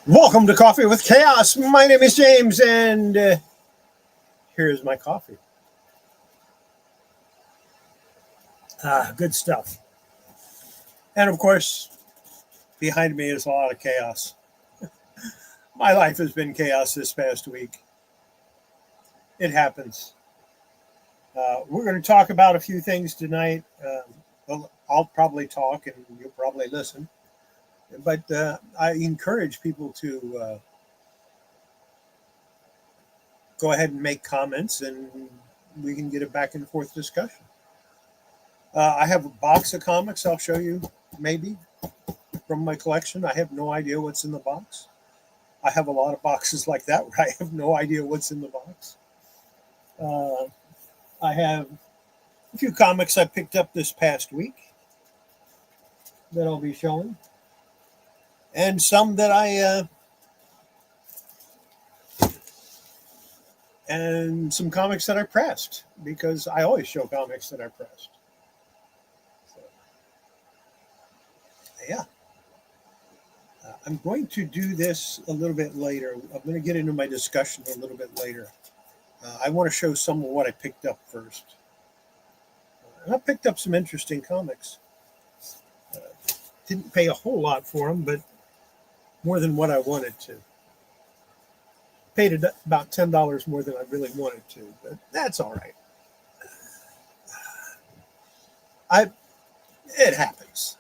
Welcome to Coffee with Chaos. My name is James, and here's my coffee. Good stuff. And of course, behind me is a lot of chaos. My life has been chaos this past week. It happens. We're going to talk about a few things tonight. Well, I'll probably talk and you'll probably listen. But I encourage people to go ahead and make comments, and we can get a back and forth discussion. I have a box of comics I'll show you, maybe, from my collection. I have no idea what's in the box. I have a lot of boxes like that where I have no idea what's in the box. I have a few comics I picked up this past week that I'll be showing. And some that and some comics that I pressed, because I always show comics that I pressed. So, yeah. I'm going to do this a little bit later. I'm going to get into my discussion a little bit later. I want to show some of what I picked up first. And I picked up some interesting comics. Didn't pay a whole lot for them, but more than what I wanted to. Paid about $10 more than I really wanted to, but that's all right. It happens.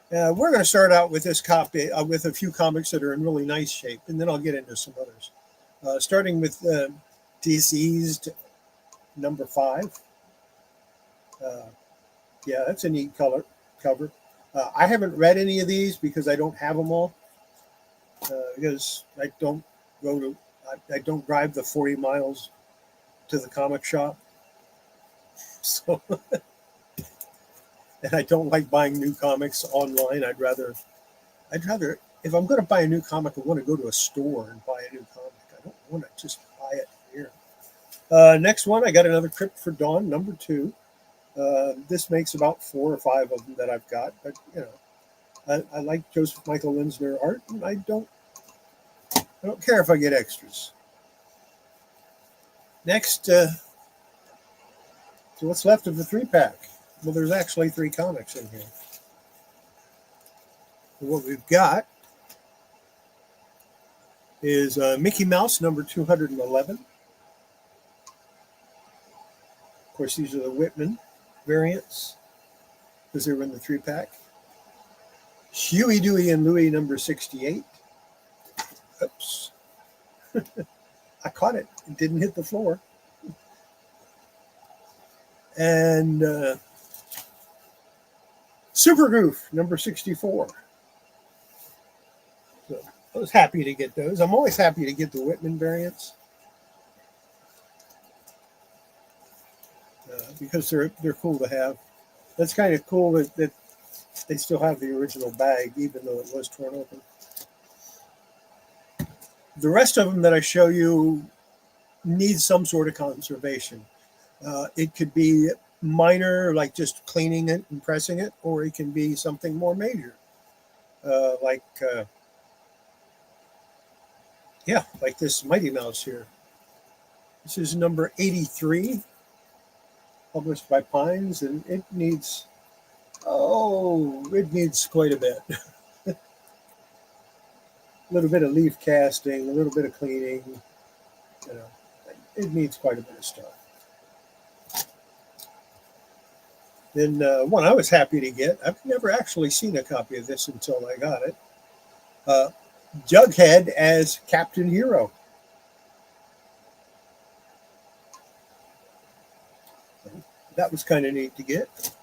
We're going to start out with this copy with a few comics that are in really nice shape, and then I'll get into some others. Starting with Diseased number 5. Yeah, that's a neat cover. I haven't read any of these because I don't have them all. Because I don't drive the 40 miles to the comic shop. So, and I don't like buying new comics online. I'd rather, if I'm going to buy a new comic, I want to go to a store and buy a new comic. I don't want to just buy it here. Next one, I got another Crypt for Dawn, number 2. This makes about 4 or 5 of them that I've got, but you know, I like Joseph Michael Linsner art, and I don't care if I get extras. Next, so what's left of the 3-pack? Well, there's actually 3 comics in here. And what we've got is Mickey Mouse number 211. Of course, these are the Whitman variants because they were in the 3-pack. Huey, Dewey, and Louie number 68. Oops. I caught it. It didn't hit the floor. And Super Goof, number 64. So I was happy to get those. I'm always happy to get the Whitman variants. Because they're cool to have. That's kind of cool that they still have the original bag, even though it was torn open. The rest of them that I show you need some sort of conservation. It could be minor, like just cleaning it and pressing it, or it can be something more major, like this Mighty Mouse here. This is number 83, published by Pines, and it needs quite a bit. A little bit of leaf casting, a little bit of cleaning, you know, it needs quite a bit of stuff. Then one I was happy to get, I've never actually seen a copy of this until I got it. Jughead as Captain Hero. That was kind of neat to get.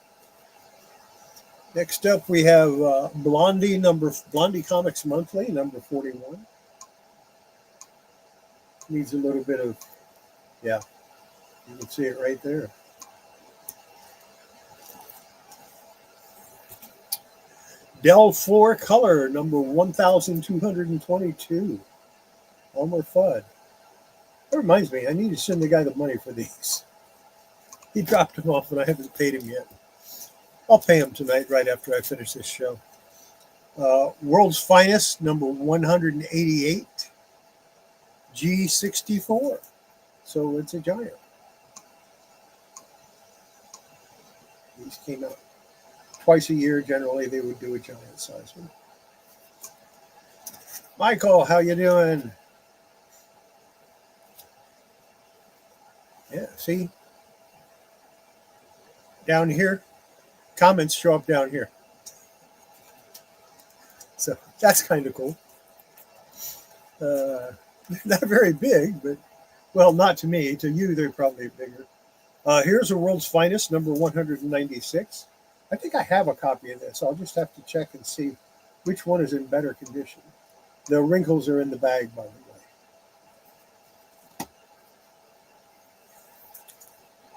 Next up, we have Blondie Comics Monthly, number 41. Needs a little bit of, yeah, you can see it right there. Del Floor Color, number 1222. Elmer Fudd. That reminds me, I need to send the guy the money for these. He dropped them off and I haven't paid him yet. I'll pay him tonight right after I finish this show. World's Finest, number 188, G64. So it's a giant. These came out twice a year. Generally, they would do a giant size one. Michael, how you doing? Yeah, see? Down here, comments show up down here. So that's kind of cool. Not very big, but, well, not to me. To you, they're probably bigger. Here's the World's Finest, number 196. I think I have a copy of this. I'll just have to check and see which one is in better condition. The wrinkles are in the bag, by the way.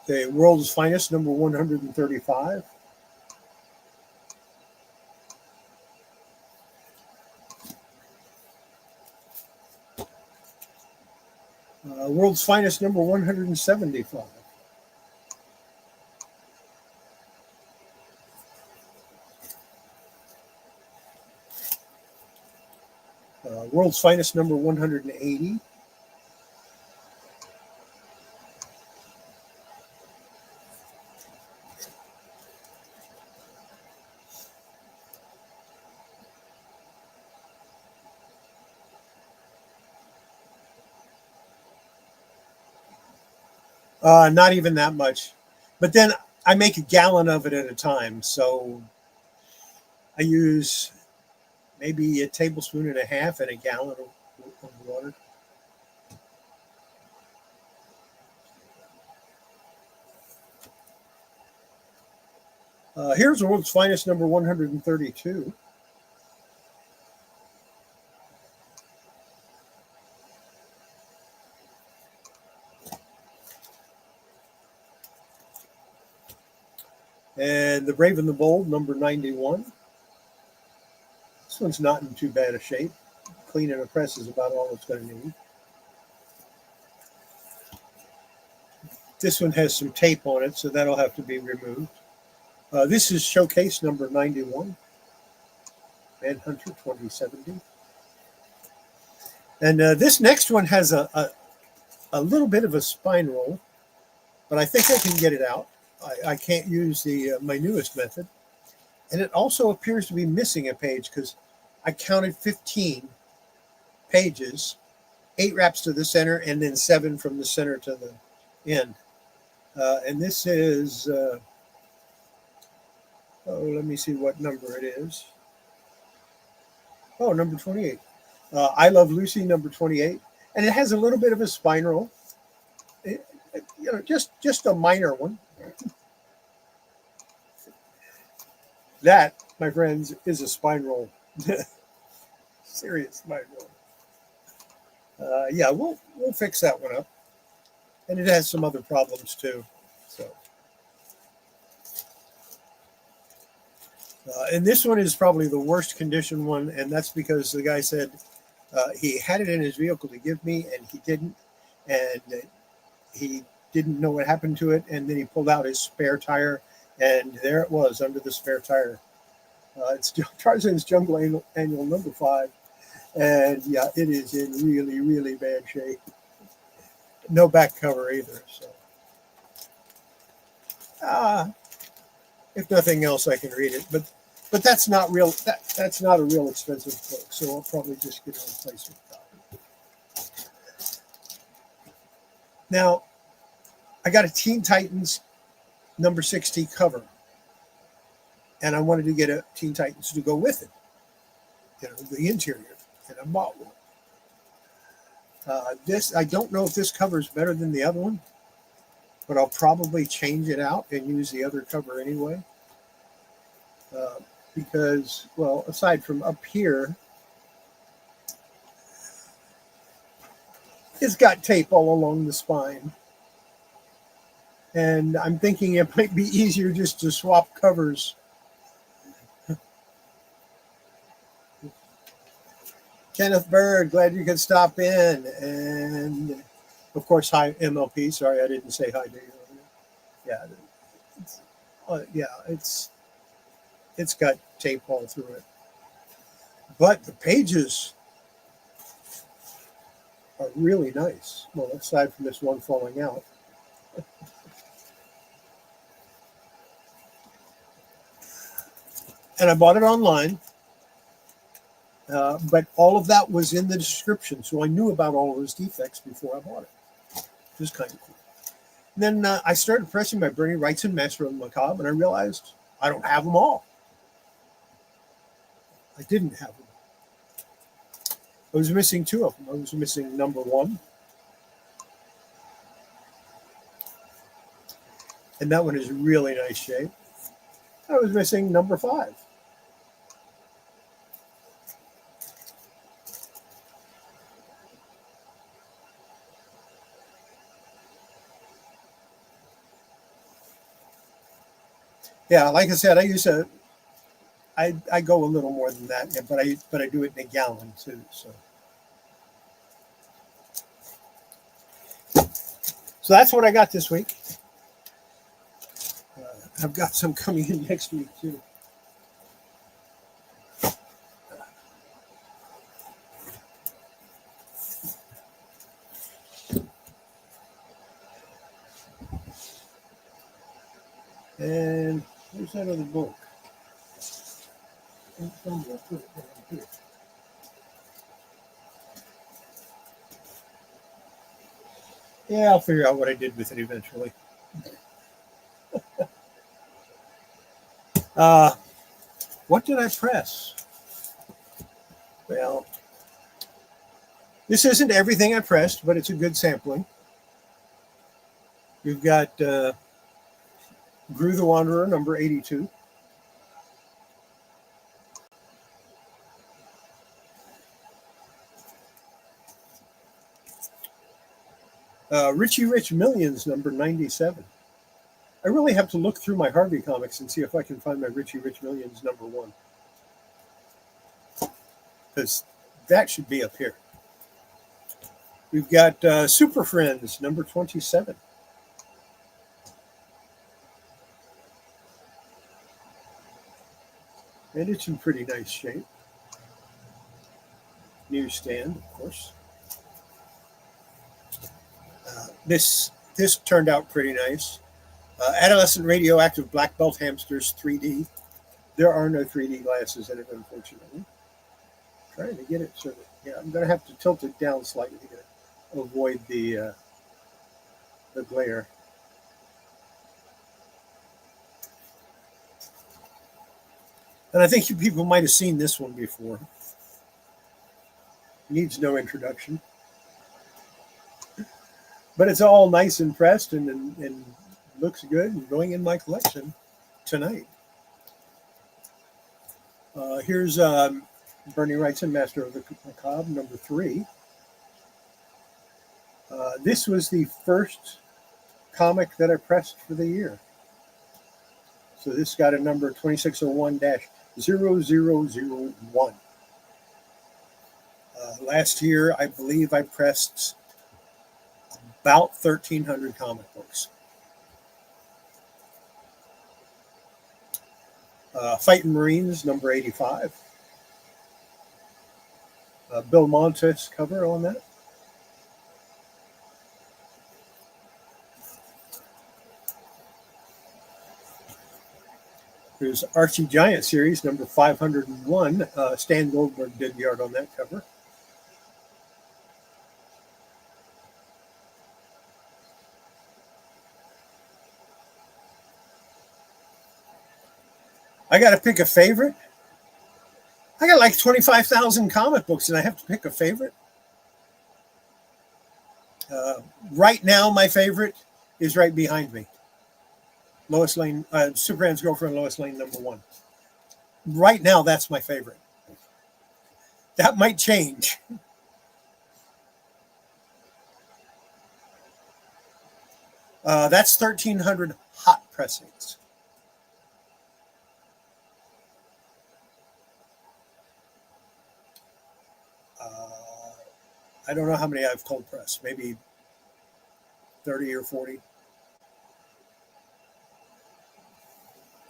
Okay, World's Finest, number 135. World's Finest, number 175. World's Finest, number 180. Not even that much. But then I make a gallon of it at a time. So I use maybe a tablespoon and a half in a gallon of water. Here's the World's Finest, number 132. And the Brave and the Bold, number 91. This one's not in too bad a shape. Cleaning a press is about all it's going to need. This one has some tape on it, so that'll have to be removed. This is Showcase number 91. Manhunter 2070. And this next one has a little bit of a spine roll, but I think I can get it out. I can't use my newest method. And it also appears to be missing a page because I counted 15 pages, 8 wraps to the center, and then 7 from the center to the end. And this is, let me see what number it is. Oh, number 28. I Love Lucy, number 28. And it has a little bit of a spine roll. Just a minor one. That, my friends, is a spine roll. Serious spine roll. Yeah, we'll fix that one up. And it has some other problems too. So, and this one is probably the worst condition one, and that's because the guy said he had it in his vehicle to give me, and he didn't, and he didn't know what happened to it, and then he pulled out his spare tire, and there it was under the spare tire. It's Tarzan's Jungle Annual number 5, and yeah, it is in really, really bad shape. No back cover either. So, if nothing else, I can read it. But that's not real. That's not a real expensive book. So I'll probably just get a replacement copy. Now, I got a Teen Titans number 60 cover, and I wanted to get a Teen Titans to go with it. The interior, and I bought one. This, I don't know if this cover is better than the other one, but I'll probably change it out and use the other cover anyway. Because, well, aside from up here, it's got tape all along the spine. And I'm thinking it might be easier just to swap covers. Kenneth Bird, glad you could stop in. And, of course, hi, MLP. Sorry, I didn't say hi to you. Yeah, it's got tape all through it. But the pages are really nice. Well, aside from this one falling out. And I bought it online. But all of that was in the description, so I knew about all of those defects before I bought it. It was kind of cool. And then I started pressing my Bernie Wrightson Master of the Macabre, and I realized I don't have them all. I didn't have them. I was missing two of them. I was missing number 1. And that one is really nice shape. I was missing number 5. Yeah, like I said, I go a little more than that, yeah, but I do it in a gallon too. So that's what I got this week. I've got some coming in next week too. And where's that other book? Yeah, I'll figure out what I did with it eventually. What did I press? Well, this isn't everything I pressed, but it's a good sampling. You've got Grew the Wanderer, number 82. Richie Rich Millions, number 97. I really have to look through my Harvey comics and see if I can find my Richie Rich Millions, number 1. Because that should be up here. We've got Super Friends, number 27. And it's in pretty nice shape. Newsstand, of course. This turned out pretty nice. Adolescent Radioactive Black Belt Hamsters 3D. There are no 3D glasses in it, unfortunately. Trying to get it so that, yeah, I'm going to have to tilt it down slightly to avoid the glare. And I think you people might have seen this one before. Needs no introduction. But it's all nice and pressed and looks good and going in my collection tonight. Here's Bernie Wrightson, Master of the Macabre, number 3. This was the first comic that I pressed for the year. So this got a number 2601-0001. Last year, I believe I pressed about 1,300 comic books. Fighting Marines, number 85. Bill Montes cover on that. There's Archie Giant series, number 501. Stan Goldberg did the art on that cover. I got to pick a favorite. I got like 25,000 comic books, and I have to pick a favorite. Right now, my favorite is right behind me. Lois Lane, Superman's Girlfriend, Lois Lane, number 1. Right now, that's my favorite. That might change. That's 1,300 hot pressings. I don't know how many I've cold pressed, maybe 30 or 40.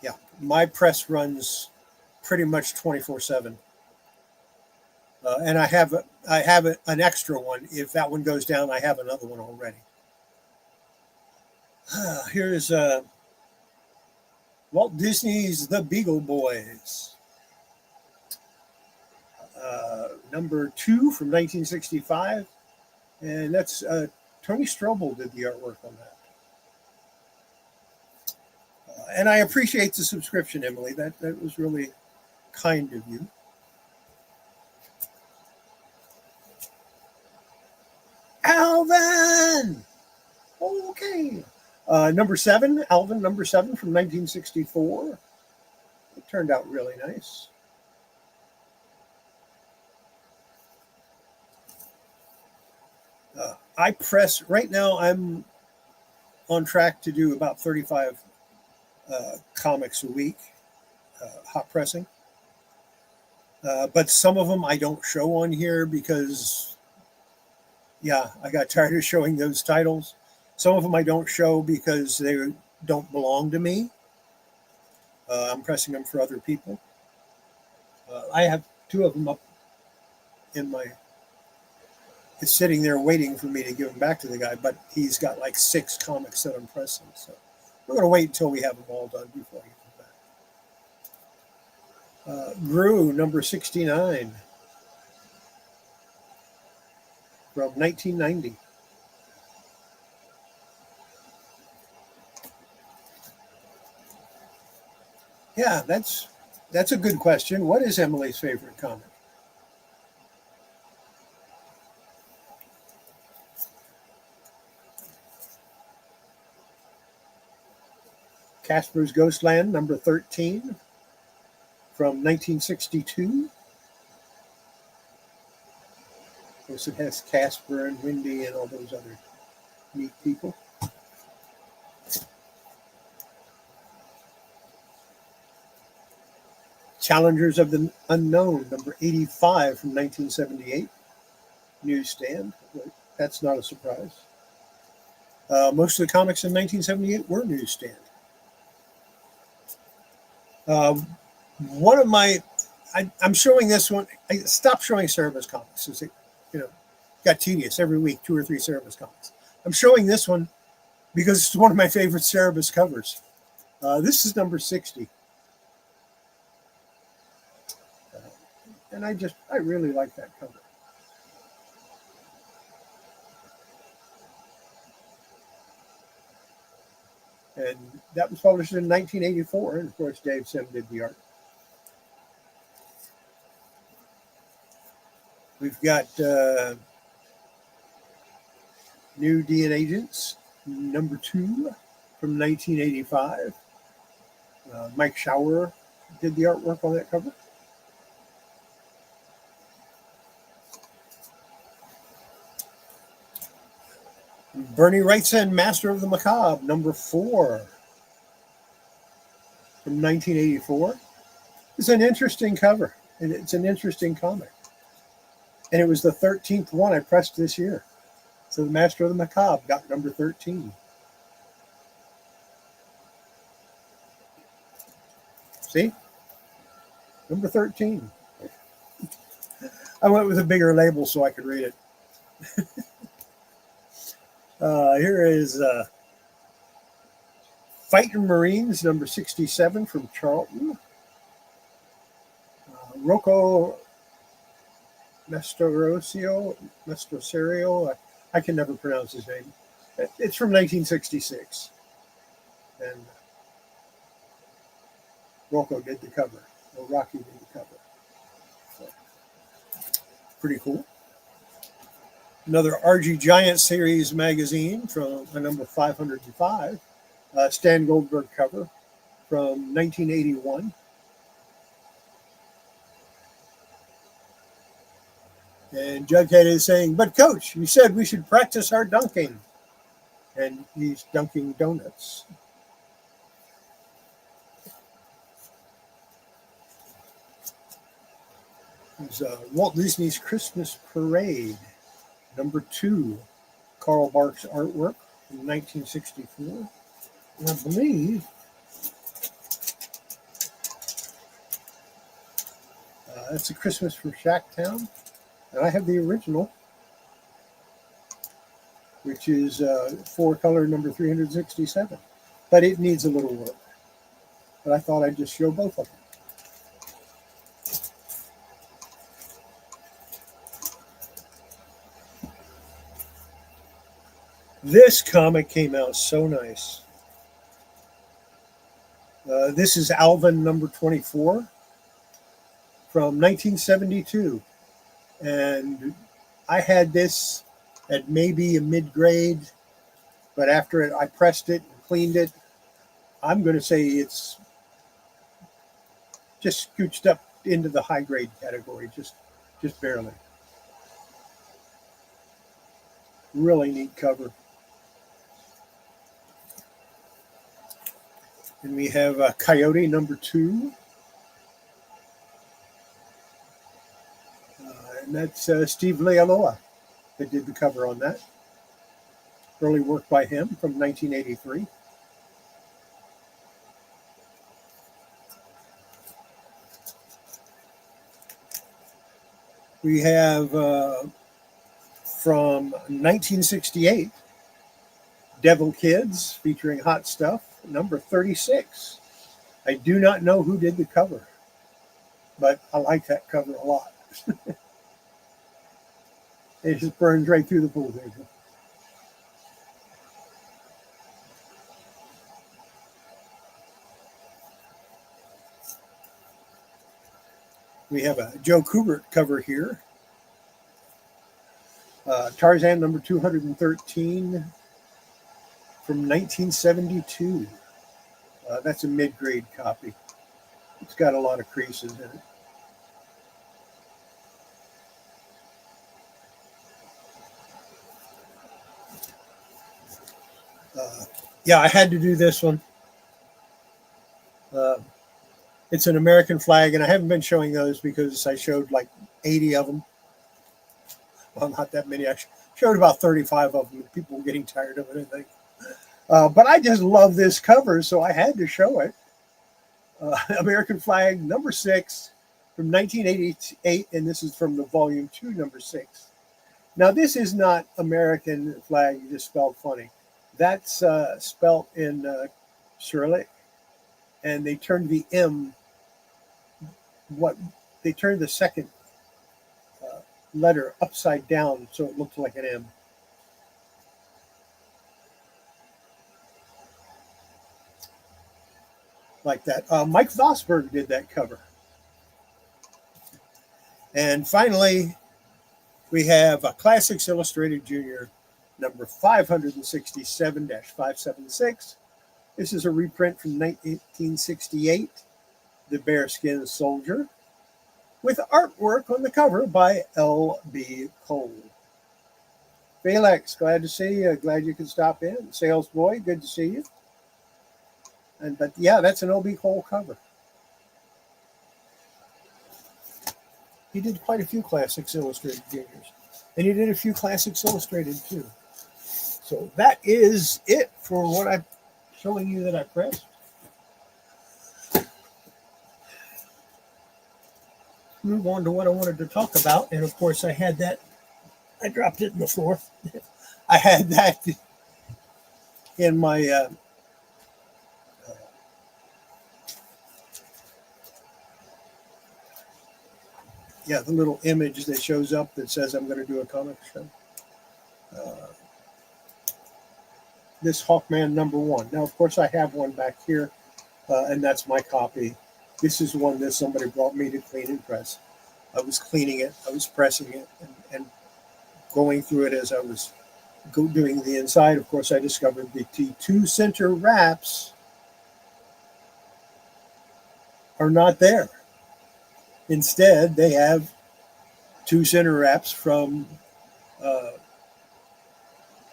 Yeah, my press runs pretty much 24/7. And I have an extra one. If that one goes down, I have another one already. Here's Walt Disney's The Beagle Boys, number 2 from 1965, and that's Tony Strobel did the artwork on that. And I appreciate the subscription, Emily. That was really kind of you. Alvin! Okay. Number 7, Alvin, number 7 from 1964. It turned out really nice. I press, right now I'm on track to do about 35 comics a week, hot pressing. But some of them I don't show on here because, yeah, I got tired of showing those titles. Some of them I don't show because they don't belong to me. I'm pressing them for other people. I have 2 of them up in my... It's sitting there waiting for me to give them back to the guy, but he's got like 6 comics that I'm pressing. So we're going to wait until we have them all done before he comes back. Gru, number 69 from 1990. Yeah, that's a good question. What is Emily's favorite comic? Casper's Ghostland, number 13 from 1962. Of course, it has Casper and Wendy and all those other neat people. Challengers of the Unknown, number 85 from 1978. Newsstand. That's not a surprise. Most of the comics in 1978 were newsstand. One of my, I'm showing this one. I stopped showing Cerebus comics. It got tedious every week, 2 or 3 Cerebus comics. I'm showing this one because it's one of my favorite Cerebus covers. This is number 60. And I really like that cover. And that was published in 1984. And of course, Dave Sim did the art. We've got New DNA Agents, number 2 from 1985. Mike Schauer did the artwork on that cover. Bernie Wrightson, Master of the Macabre, number 4 from 1984. It's an interesting cover, and it's an interesting comic. And it was the 13th one I pressed this year. So the Master of the Macabre got number 13. See? Number 13. I went with a bigger label so I could read it. Here is Fighting Marines, number 67 from Charlton. Rocco Mastroserio. I can never pronounce his name. It's from 1966. And Rocco did the cover. Or Rocky did the cover. So, pretty cool. Another RG Giant series magazine from number 505. Stan Goldberg cover from 1981. And Jughead is saying, but Coach, you said we should practice our dunking. And he's dunking donuts. There's Walt Disney's Christmas Parade, number 2, Carl Barks artwork from 1964. And I believe that's a Christmas from Shacktown. And I have the original, which is 4-color number 367. But it needs a little work. But I thought I'd just show both of them. This comic came out so nice. This is Alvin number 24 from 1972. And I had this at maybe a mid-grade, but after I pressed it and cleaned it, I'm going to say it's just scooched up into the high-grade category, just barely. Really neat cover. And we have Coyote number 2. And that's Steve Lealoa that did the cover on that. Early work by him from 1983. We have from 1968, Devil Kids featuring Hot Stuff, number 36. I do not know who did the cover, but I like that cover a lot. It just burns right through the pool table. We have a Joe Kubert cover here. Tarzan number 213 from 1972. That's a mid-grade copy. It's got a lot of creases in it. Yeah, I had to do this one. It's an American flag, and I haven't been showing those because I showed like 80 of them. Well, not that many. I showed about 35 of them. People were getting tired of it, I think. But I just love this cover, so I had to show it. American flag number 6 from 1988, and this is from the volume 2, number 6. Now, this is not American flag, just spelled funny. That's spelled in Cyrillic, and they turned the M. They turned the second letter upside down so it looked like an M. Like that. Mike Vosberg did that cover. And finally, we a Classics Illustrated Junior, number 567-576. This is a reprint from 1968, The Bearskin Soldier, with artwork on the cover by L.B. Cole. Felix, glad to see you. Glad you could stop in. Sales Boy, good to see you. But yeah, that's an L.B. Cole cover. He did quite a few Classics Illustrated Juniors. And he did a few Classics Illustrated too. So that is it for what I'm showing you that I pressed. Move on to what I wanted to talk about. And of course, I had that. I dropped it in the floor. I had that in my the little image that shows up that says I'm going to do a comic show. This Hawkman number 1. Now, of course, I have one back here, and that's my copy. This is one that somebody brought me to clean and press. I was cleaning it, I was pressing it, and going through it as I was doing the inside. Of course, I discovered the T2 center wraps are not there. Instead, they have 2 center wraps from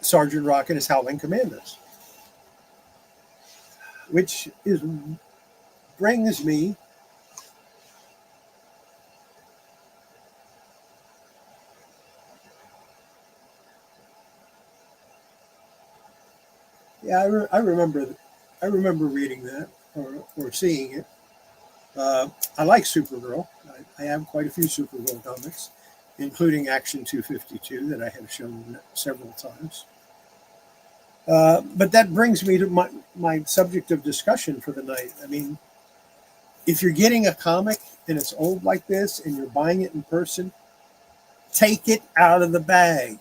Sergeant Rock and his Howling Commandos, which brings me I remember reading that or seeing it. I like Supergirl. I have quite a few Supergirl comics, including Action 252 that I have shown several times. But that brings me to my subject of discussion for the night. I mean, if you're getting a comic and it's old like this and you're buying it in person, take it out of the bag.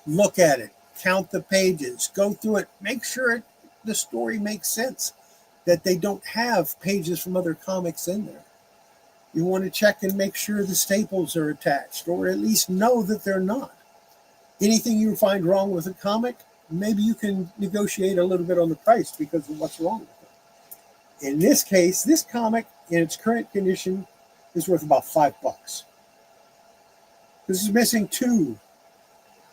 Look at it. Count the pages. Go through it. Make sure the story makes sense, that they don't have pages from other comics in there. You want to check and make sure the staples are attached, or at least know that they're not. Anything you find wrong with a comic, maybe you can negotiate a little bit on the price because of what's wrong with it. In this case, this comic in its current condition is worth about $5. This is missing 2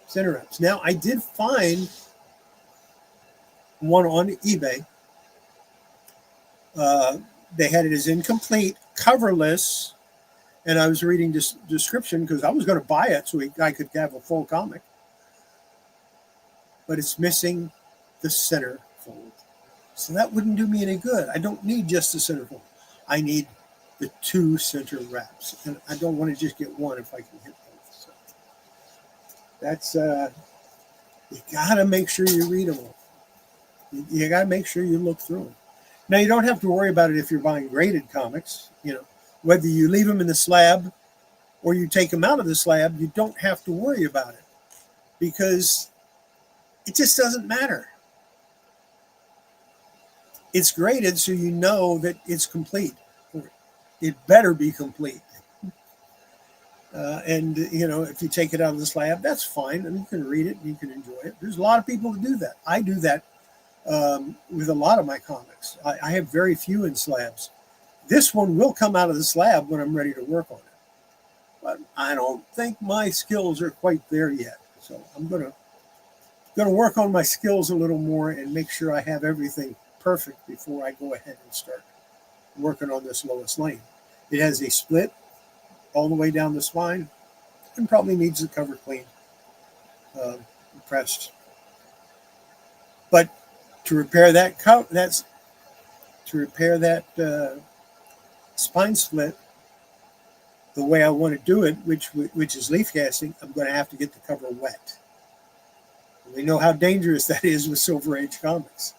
center wraps. Now, I did find one on eBay. They had it as incomplete, coverless, and I was reading this description because I was going to buy it so I could have a full comic. But it's missing the center fold. So that wouldn't do me any good. I don't need just the center fold. I need the 2 center wraps. And I don't want to just get one if I can hit both. So that's, you got to make sure you read them all. You got to make sure you look through them. Now, you don't have to worry about it if you're buying graded comics. You know, whether you leave them in the slab or you take them out of the slab, you don't have to worry about it because it just doesn't matter. It's graded so you know that it's complete. It better be complete. And, you know, if you take it out of the slab, that's fine. And you can read it and you can enjoy it. There's a lot of people who do that. I do that with a lot of my comics. I have very few in slabs. This one will come out of the slab when I'm ready to work on it. But I don't think my skills are quite there yet. So I'm going to work on my skills a little more and make sure I have everything perfect before I go ahead and start working on this Lois Lane. It has a split all the way down the spine and probably needs the cover cleaned, pressed. But to repair that spine split the way I want to do it, which is leaf casting, I'm going to have to get the cover wet. We know how dangerous that is with Silver Age comics.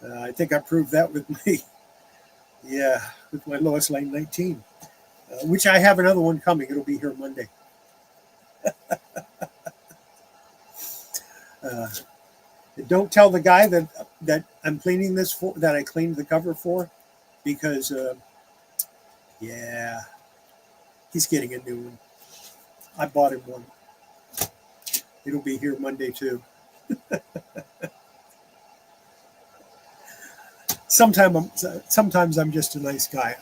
I think I proved that with my Lois Lane 19, which I have another one coming. It'll be here Monday. Don't tell the guy that I'm cleaning this for, that I cleaned the cover for, because he's getting a new one. I bought him one. It'll be here Monday too. Sometimes I'm just a nice guy.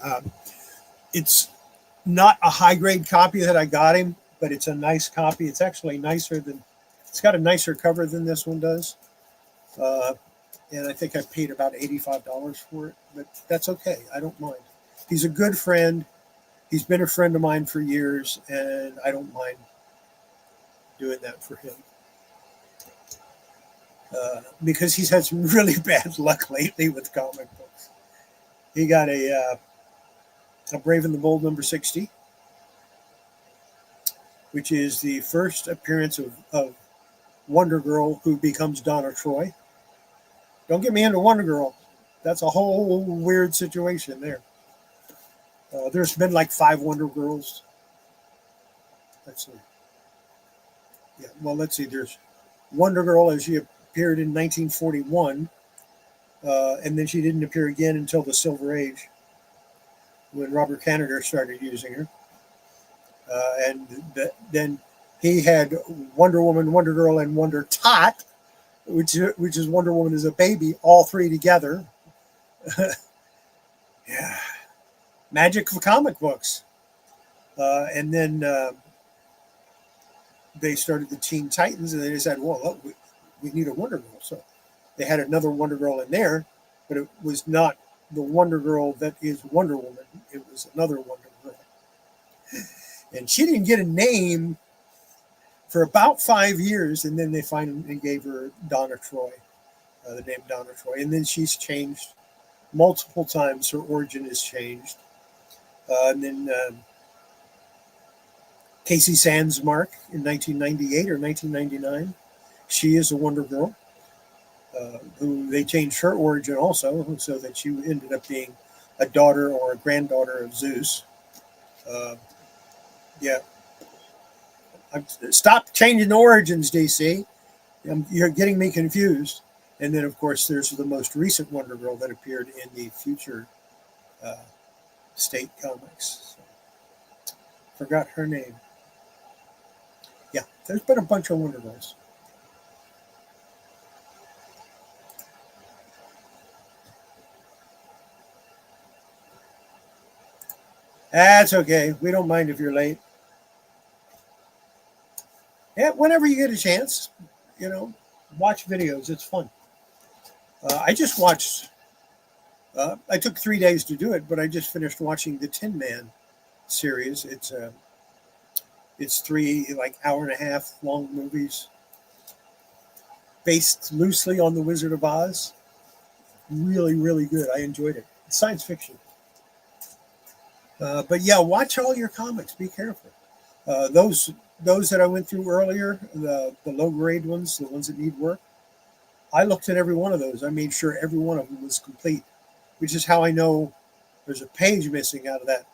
It's not a high grade copy that I got him, but it's a nice copy. It's actually it's got a nicer cover than this one does. And I think I paid about $85 for it, but that's okay. I don't mind. He's a good friend. He's been a friend of mine for years, and I don't mind doing that for him. Because he's had some really bad luck lately with comic books. He got a Brave and the Bold number 60, which is the first appearance of Wonder Girl who becomes Donna Troy. Don't get me into Wonder Girl. That's a whole weird situation there. There's been like 5 Wonder Girls. Let's see. There's Wonder Girl as she appeared in 1941, and then she didn't appear again until the Silver Age, when Robert Kennedy started using her. Then he had Wonder Woman, Wonder Girl, and Wonder Tot, which is Wonder Woman as a baby, all 3 together. Yeah, magic of comic books. And then they started the Teen Titans, and they decided, well, we need a Wonder Girl. So they had another Wonder Girl in there, but it was not the Wonder Girl that is Wonder Woman. It was another Wonder Girl. And she didn't get a name for about 5 years, and then they finally gave her Donna Troy, the name Donna Troy. And then she's changed multiple times. Her origin has changed. And then Casey Sandsmark in 1998 or 1999. She is a Wonder Girl, who they changed her origin also so that she ended up being a daughter or a granddaughter of Zeus. Uh, yeah, stop changing the origins, DC. You're getting me confused. And then, of course, there's the most recent Wonder Girl that appeared in the Future uh, State comics. So, forgot her name. Yeah, there's been a bunch of Wonder Girls. That's okay. We don't mind if you're late. Yeah, whenever you get a chance, you know, watch videos. It's fun. I just watched. I took 3 days to do it, but I just finished watching the Tin Man series. It's three like hour and a half long movies based loosely on the Wizard of Oz. Really, really good. I enjoyed it. It's science fiction. But yeah, watch all your comics. Be careful. Those that I went through earlier, the low grade ones, the ones that need work. I looked at every one of those. I made sure every one of them was complete, which is how I know there's a page missing out of that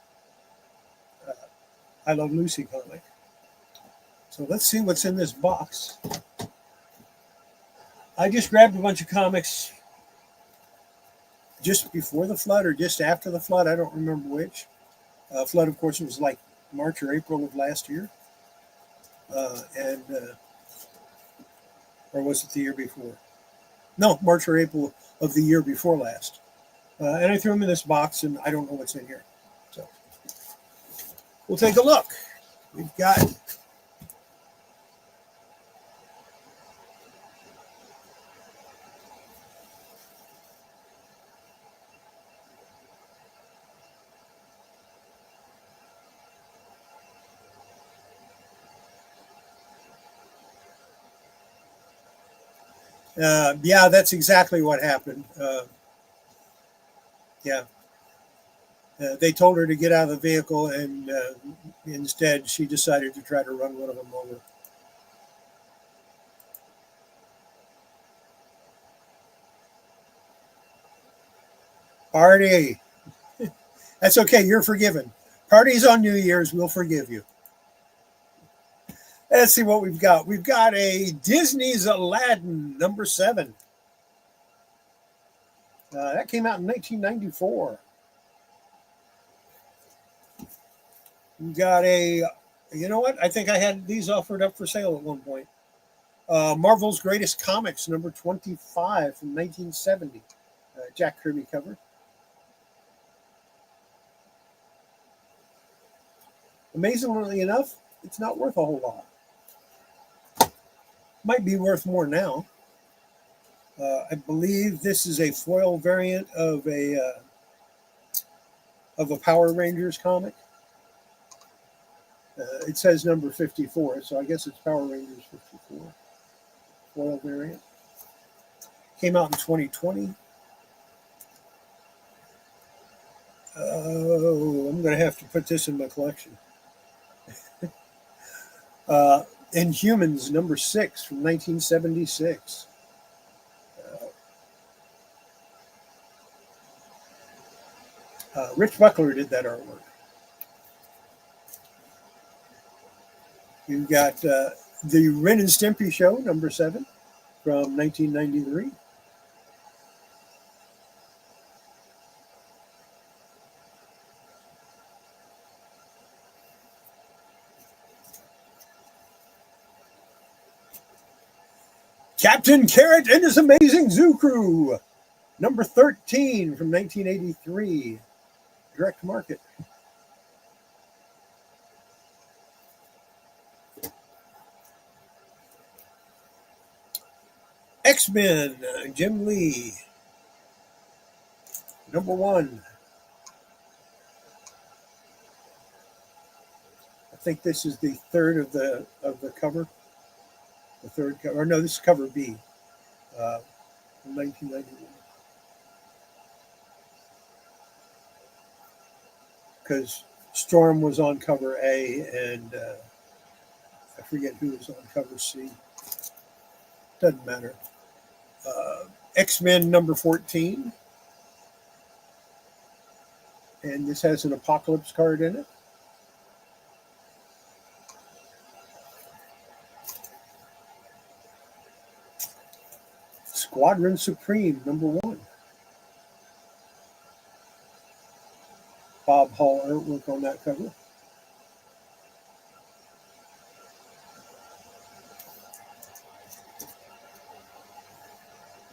uh, I Love Lucy comic. So let's see what's in this box. I just grabbed a bunch of comics just before the flood or just after the flood. I don't remember which. Flood, of course, was like March or April of last year. And or was it the year before? No, March or April of the year before last. And I threw them in this box, and I don't know what's in here. So we'll take a look. We've got yeah, that's exactly what happened. Yeah. They told her to get out of the vehicle, and instead she decided to try to run one of them over. Party. That's okay. You're forgiven. Parties on New Year's. We'll forgive you. Let's see what we've got. We've got a Disney's Aladdin #7. That came out in 1994. We got a, you know what? I think I had these offered up for sale at one point. Marvel's Greatest Comics #25 from 1970. Jack Kirby cover. Amazingly enough, it's not worth a whole lot. Might be worth more now. I believe this is a foil variant of a Power Rangers comic. It says number 54, so I guess it's Power Rangers 54 foil variant. Came out in 2020. Oh, I'm going to have to put this in my collection. Inhumans #6 from 1976. Rich Buckler did that artwork. You've got the Ren and Stimpy Show #7 from 1993. Captain Carrot and his Amazing Zoo Crew #13 from 1983. Direct market. X-Men, Jim Lee, #1. I think this is the third of the cover. The third cover, or no, this is cover B, from 1991. Because Storm was on cover A, and forget who was on cover C. Doesn't matter. X-Men number 14. And this has an Apocalypse card in it. Squadron Supreme number 1. Bob Hall artwork on that cover.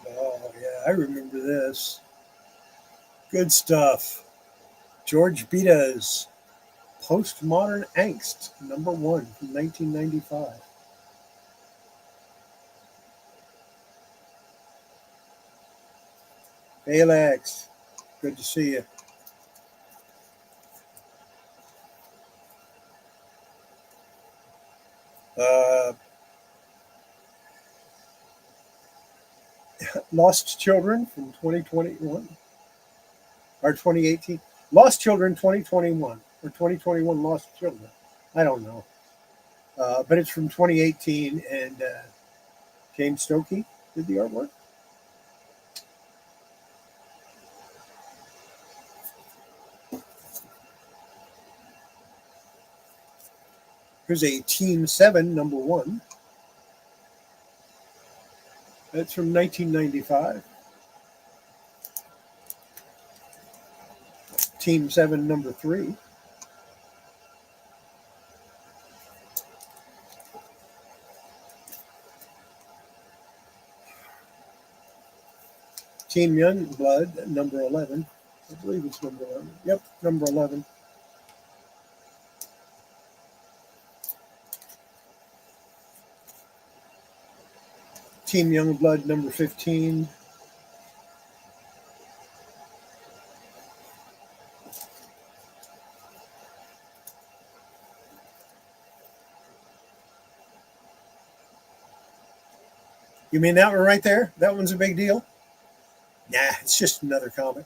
Oh, yeah, I remember this. Good stuff. George Bita's Postmodern Angst, number 1 from 1995. Alex, good to see you. Lost Children from 2021 or 2018. Lost Children 2021 or 2021 Lost Children. I don't know. But it's from 2018, and James Stokey did the artwork. Here's a Team 7 number 1. That's from 1995. Team 7 number 3. Team Youngblood number 11. I believe it's number 11. Yep, number 11. Team Youngblood number 15. You mean that one right there? That one's a big deal? Nah, it's just another comic.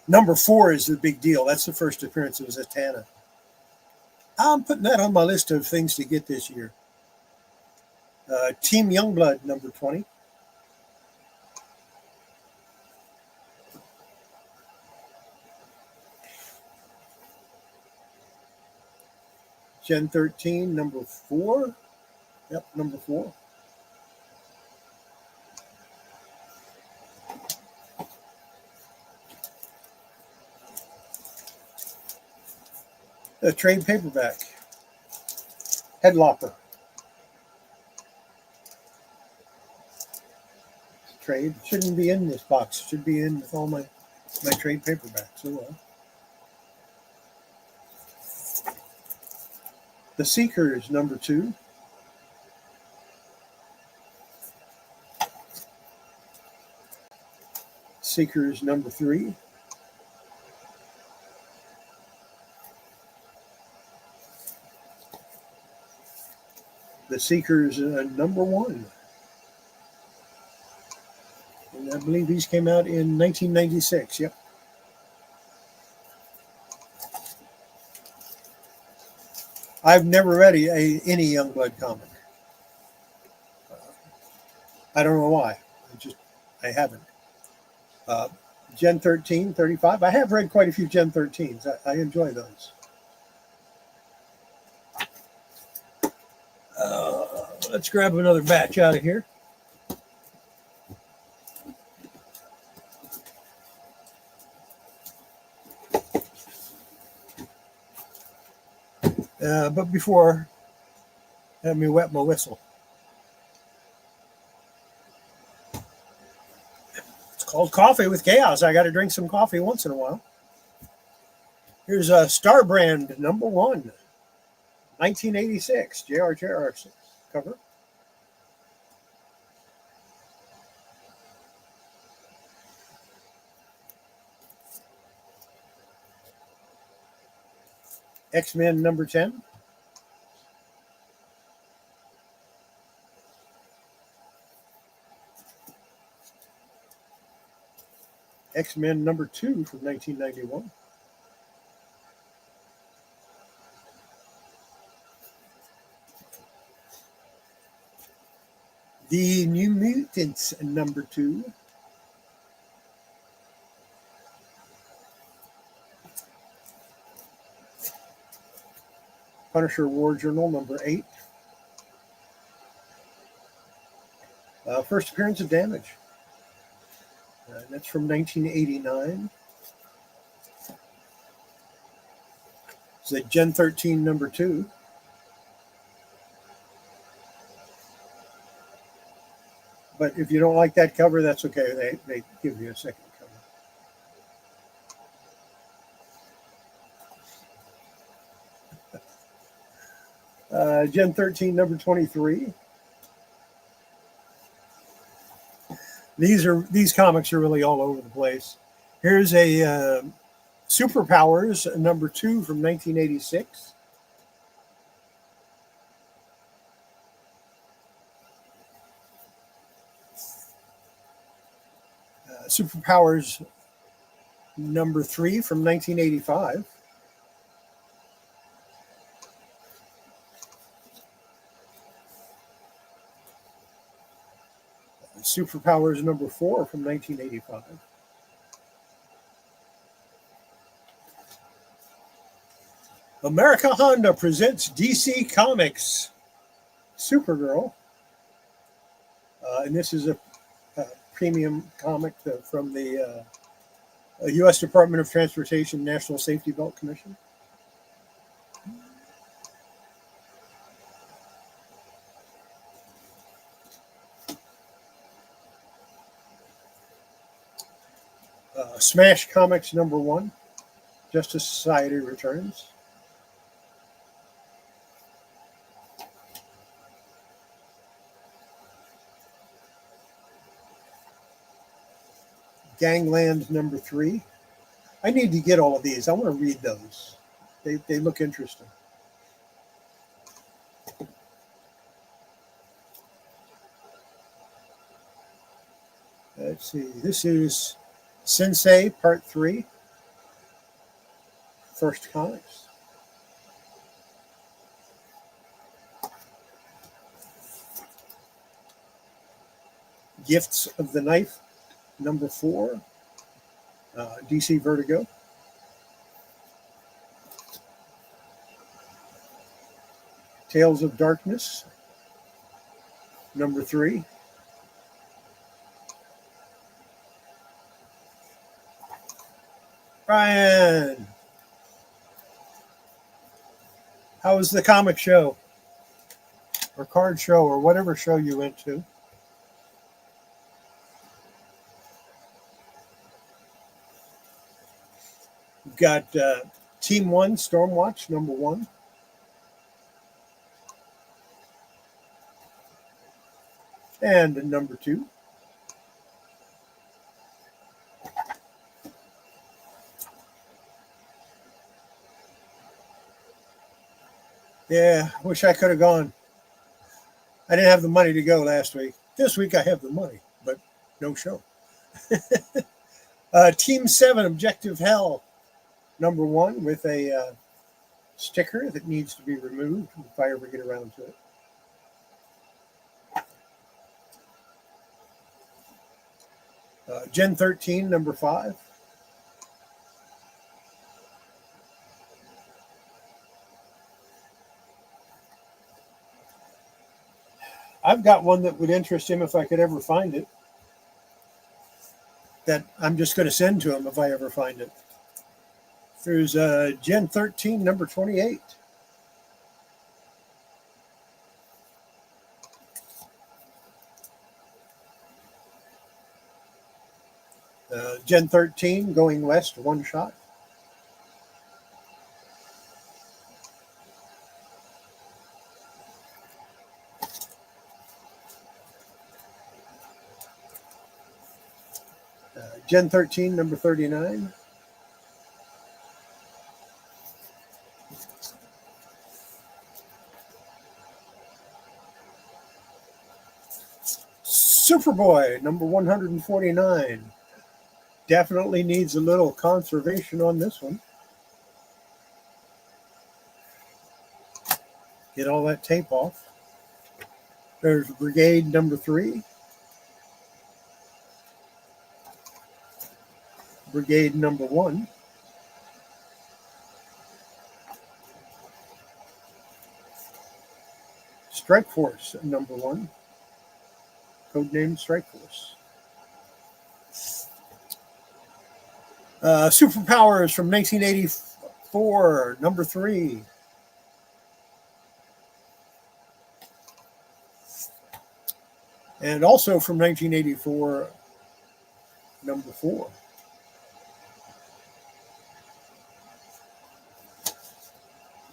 Number 4 is the big deal. That's the first appearance of Zatanna. I'm putting that on my list of things to get this year. Team Youngblood number 20. Gen 13 number 4. Yep, number 4. A trade paperback. Headlopper. Trade. Shouldn't be in this box. Should be in with all my trade paperbacks. Oh well. The Seekers number 2. Seekers number 3. The Seekers number 1. And I believe these came out in 1996. Yep. I've never read any Youngblood comic. I don't know why. I haven't. Gen 13, 35. I have read quite a few Gen 13s. I enjoy those. Let's grab another batch out of here. But before, let me wet my whistle. It's called Coffee with Chaos. I got to drink some coffee once in a while. Here's a Star Brand number 1, 1986, J.R. cover. X-Men number 10. X-Men number 2 from 1991. The New Mutants number 2. Punisher War Journal number 8. First appearance of Damage. That's from 1989. It's a Gen 13 number 2. But if you don't like that cover, that's okay. They give you a second cover. Gen 13 number 23. These comics are really all over the place. Here's a Superpowers number 2 from 1986. Superpowers number 3 from 1985. Superpowers number 4 from 1985. America Honda presents DC Comics Supergirl. And this is a premium comic from the U.S. Department of Transportation National Safety Belt Commission. Smash Comics number 1, Justice Society Returns. Gangland number 3. I need to get all of these. I want to read those. They look interesting. Let's see. This is Sensei Part 3. First Comics. Gifts of the Knife number 4. DC Vertigo. Tales of Darkness number 3. Brian, how was the comic show or card show or whatever show you went to? We've got Team 1 Stormwatch number 1. And number 2. Yeah, wish I could have gone. I didn't have the money to go last week. This week I have the money, but no show. Team 7 Objective Hell number 1 with a sticker that needs to be removed if I ever get around to it. Gen 13 number 5. I've got one that would interest him if I could ever find it. That I'm just going to send to him if I ever find it. There's Gen 13 number 28. Gen 13 Going West one shot. Gen 13 number 39. Superboy number 149. Definitely needs a little conservation on this one. Get all that tape off. There's Brigade number 3, Brigade number 1, Strike Force number 1, codenamed Strike Force. Superpowers from 1984, number 3. And also from 1984, number 4.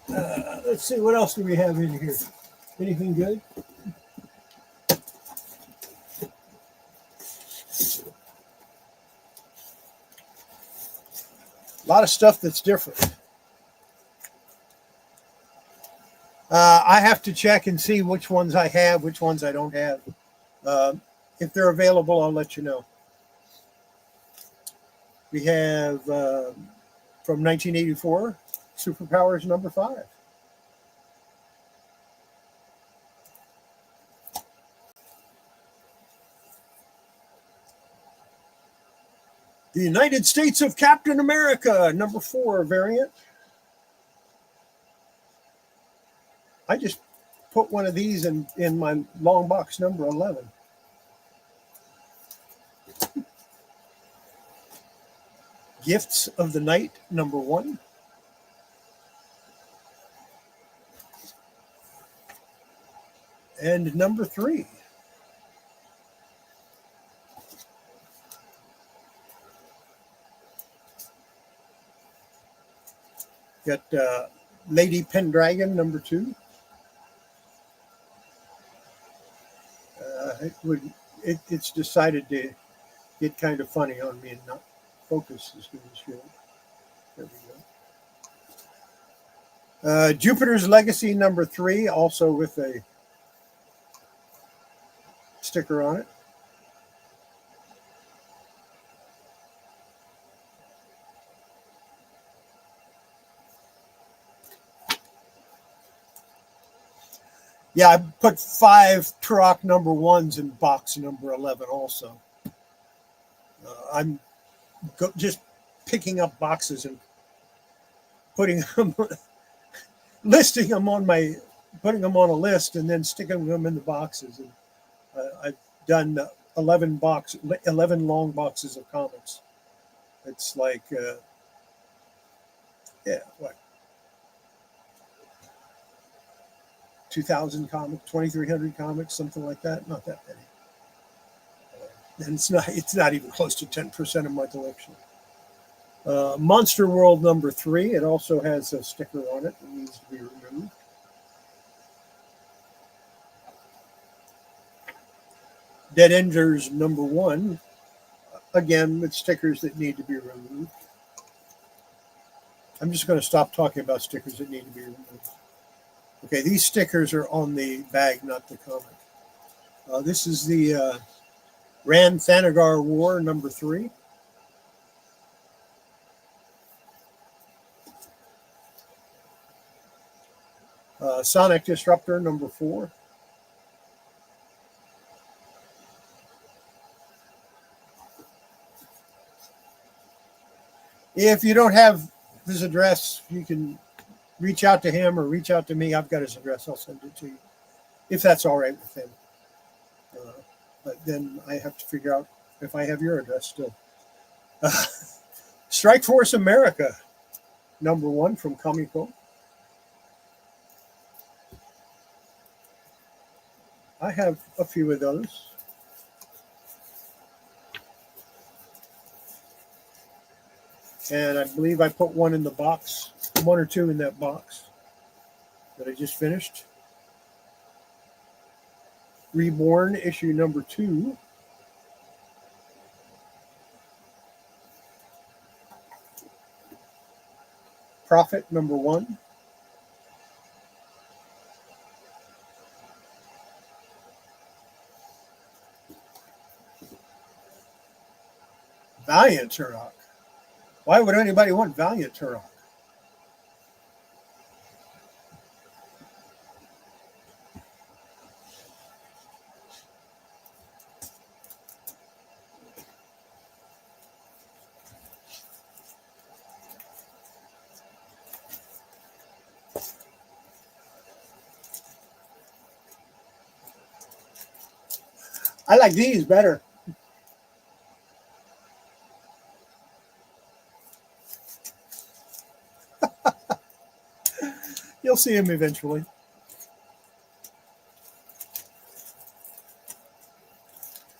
Let's see, what else do we have in here? Anything good? A lot of stuff that's different. I have to check and see which ones I have, which ones I don't have. If they're available, I'll let you know. We have from 1984, Superpowers number 5. The United States of Captain America, number 4 variant. I just put one of these in my long box number 11. Gifts of the Night, number 1. And number 3. Got Lady Pendragon, number 2. It's decided to get kind of funny on me and not focus as good as should. There we go. Jupiter's Legacy, number 3, also with a sticker on it. Yeah, I put 5 Turok number 1s in box number 11 also. I'm just picking up boxes and putting them, listing them on putting them on a list and then sticking them in the boxes. And I've done 11 long boxes of comics. It's like, what? 2,000 comics, 2,300 comics, something like that. Not that many. And it's not even close to 10% of my collection. Monster World number 3. It also has a sticker on it that needs to be removed. Dead Enders number 1. Again, with stickers that need to be removed. I'm just going to stop talking about stickers that need to be removed. Okay, these stickers are on the bag, not the comic. This is the Rand Thanagar War number 3. Sonic Disruptor number 4. If you don't have his address, you can reach out to him or reach out to me. I've got his address. I'll send it to you if that's all right with him. But then I have to figure out if I have your address still. Strike Force America, number 1 from Comico. I have a few of those. And I believe I put one in the box, 1 or 2 in that box that I just finished. Reborn, issue number 2. Prophet, number 1. Valiant Turok. Why would anybody want Valiant Turok? I like these better. You'll see them eventually.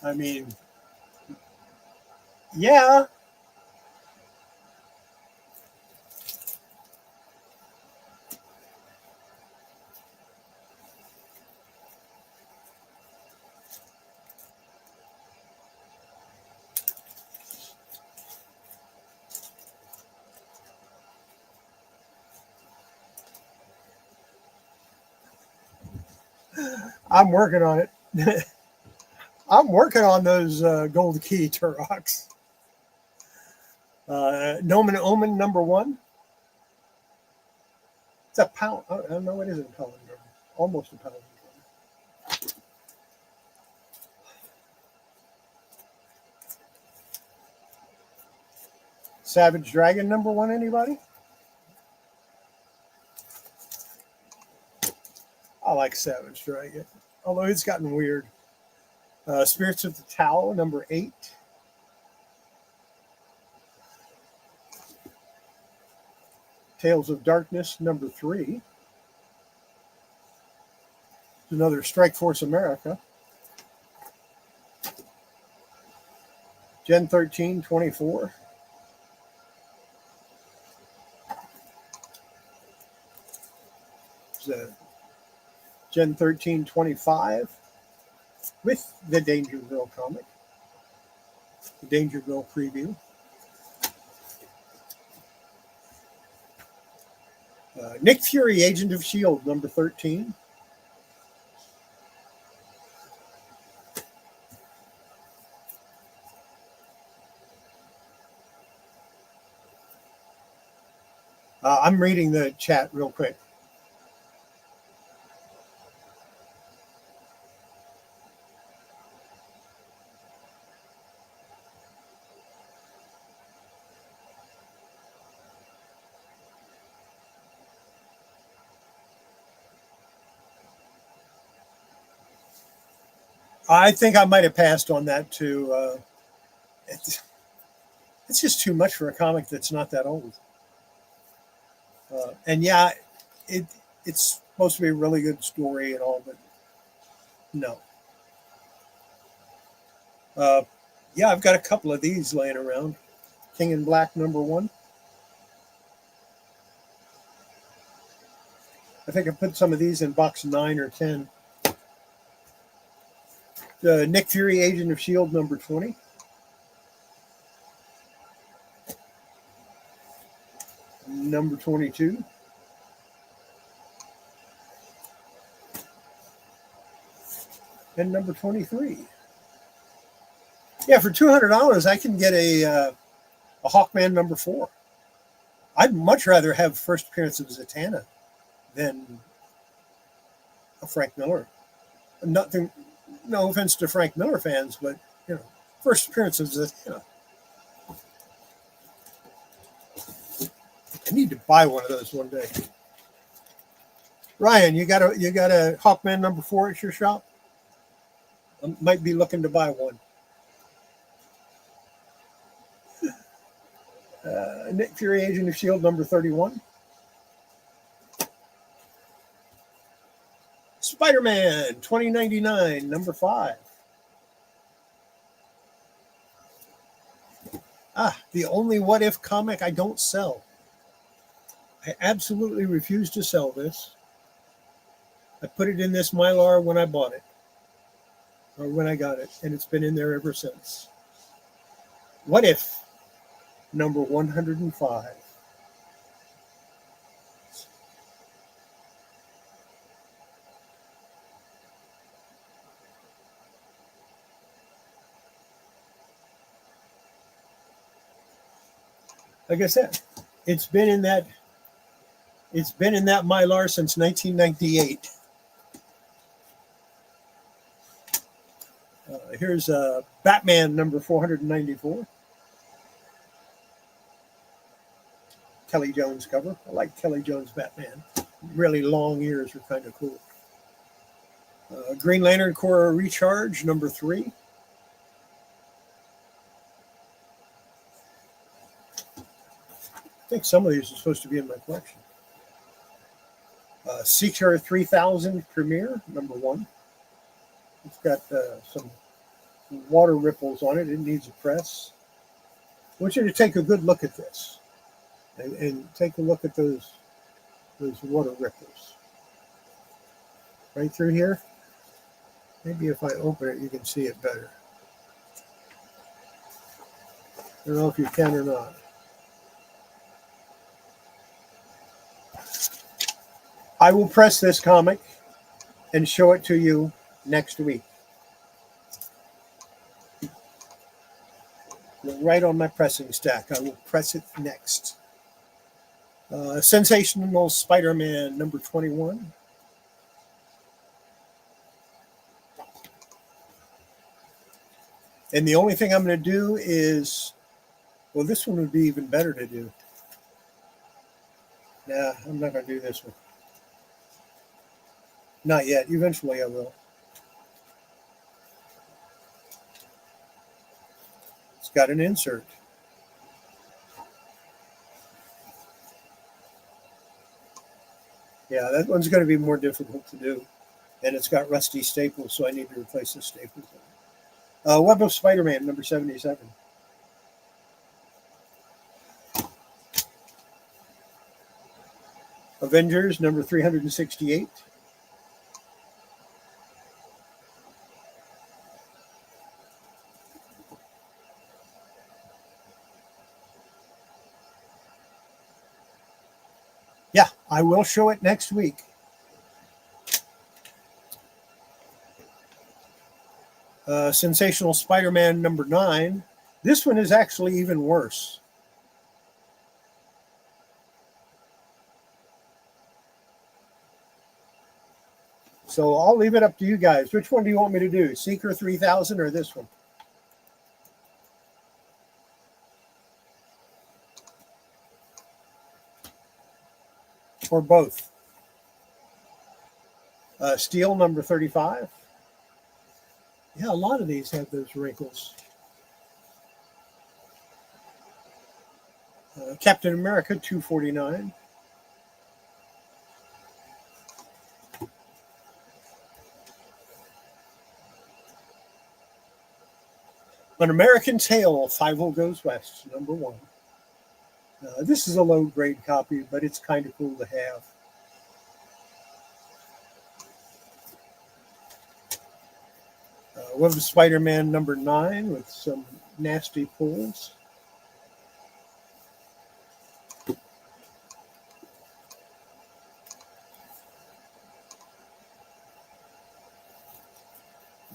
I mean, yeah. I'm working on it. I'm working on those gold key Turoks. Nomen Omen #1. It's a pound. Oh, no, it isn't a pound. Almost a pound. Savage Dragon #1. Anybody? I like Savage Dragon, although it's gotten weird. Spirits of the Tao #8. Tales of Darkness #3. Another Strike Force America. Gen 13 24. Gen 13 25 with the Dangerville comic, the Dangerville preview. Nick Fury, Agent of S.H.I.E.L.D. #13. I'm reading the chat real quick. I think I might have passed on that too. It's just too much for a comic that's not that old. And yeah, it's supposed to be a really good story and all, but no. Yeah, I've got a couple of these laying around. King in Black #1. I think I put some of these in box 9 or 10. The Nick Fury, Agent of S.H.I.E.L.D. #20. #22. And #23. Yeah, for $200, I can get a Hawkman #4. I'd much rather have first appearance of Zatanna than a Frank Miller. Nothing, no offense to Frank Miller fans, but first appearance of Zatanna. I need to buy one of those one day. Ryan, you got a Hawkman #4 at your shop? I might be looking to buy one. Nick Fury, Agent of S.H.I.E.L.D. #31. Spider-Man 2099 #5. The only What If comic I don't sell. I absolutely refuse to sell this. I put it in this Mylar when I bought it, or when I got it, and it's been in there ever since. What If #105. Like I said, it's been in that Mylar since 1998. Here's Batman #494. Kelly Jones cover. I like Kelly Jones Batman. Really long ears are kind of cool. Green Lantern Corps Recharge #3. think some of these are supposed to be in my collection. Seeker 3000 Premier, number 1. It's got some water ripples on it. It needs a press. I want you to take a good look at this and take a look at those water ripples. Right through here. Maybe if I open it, you can see it better. I don't know if you can or not. I will press this comic and show it to you next week. Right on my pressing stack. I will press it next. Sensational Spider-Man number 21. And the only thing I'm going to do is, well, this one would be even better to do. Nah, I'm not going to do this one. Not yet. Eventually I will. It's got an insert. Yeah, that one's going to be more difficult to do. And it's got rusty staples, so I need to replace the staples. Web of Spider-Man, number 77. Avengers, number 368. Yeah, I will show it next week. Sensational Spider-Man number 9. This one is actually even worse. So I'll leave it up to you guys. Which one do you want me to do? Seeker 3000 or this one? Or both? Steel number 35. Yeah, a lot of these have those wrinkles. Captain America 249. An American Tale, 5 Goes West, number 1. This is a low-grade copy, but it's kind of cool to have. Web of Spider-Man number 9 with some nasty pulls.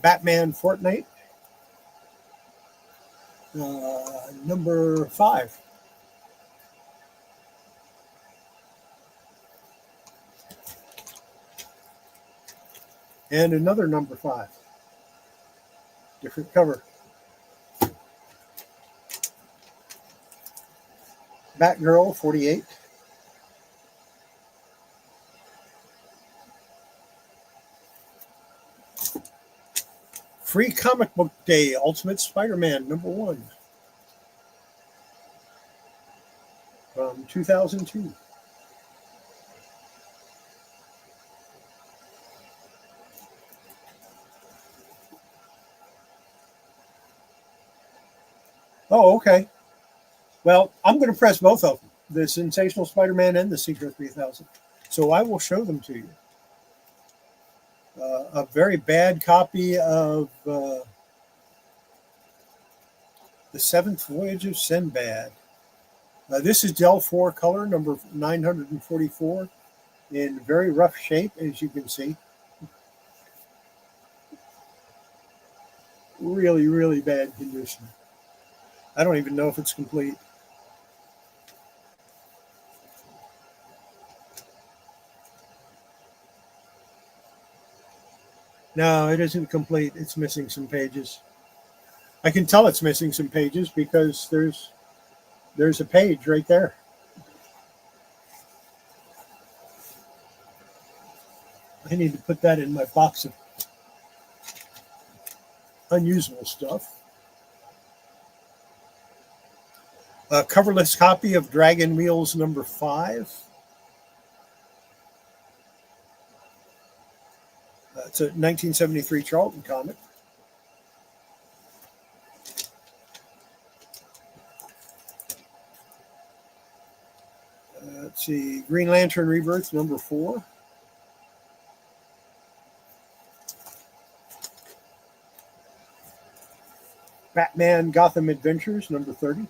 Batman Fortnite, number 5. And another number 5. Different cover. Batgirl 48. Free Comic Book Day, Ultimate Spider-Man, number 1. From 2002. Oh, okay. Well, I'm going to press both of them, the Sensational Spider-Man and the Seeker 3000. So I will show them to you. A very bad copy of The Seventh Voyage of Sinbad. This is Del 4 color, number 944, in very rough shape, as you can see. Really, really bad condition. I don't even know if it's complete. No, it isn't complete. It's missing some pages. I can tell it's missing some pages because there's a page right there. I need to put that in my box of unusable stuff. A coverless copy of Dragon Wheels number 5. It's a 1973 Charlton comic. Let's see, Green Lantern Rebirth number 4. Batman Gotham Adventures number 30.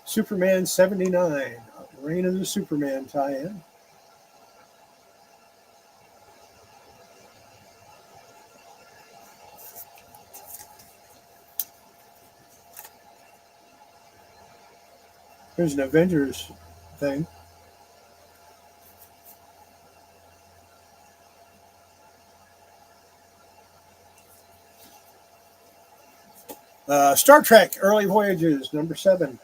Superman 79, Reign of the Superman tie-in. Here's an Avengers thing. Star Trek Early Voyages number 7.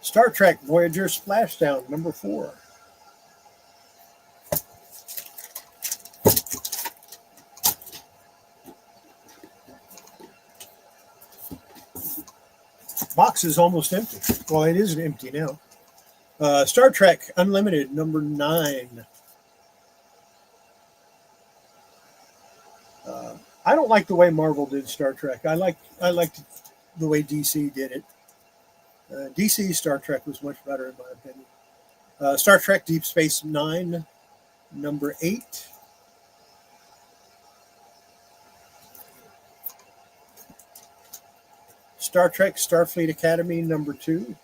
Star Trek Voyager Splashdown number 4. Box is almost empty. Well, it is empty now. Star Trek Unlimited number 9. I don't like the way Marvel did Star Trek. I liked the way DC did it. DC Star Trek was much better in my opinion. Star Trek Deep Space Nine, number 8. Star Trek Starfleet Academy, number 2.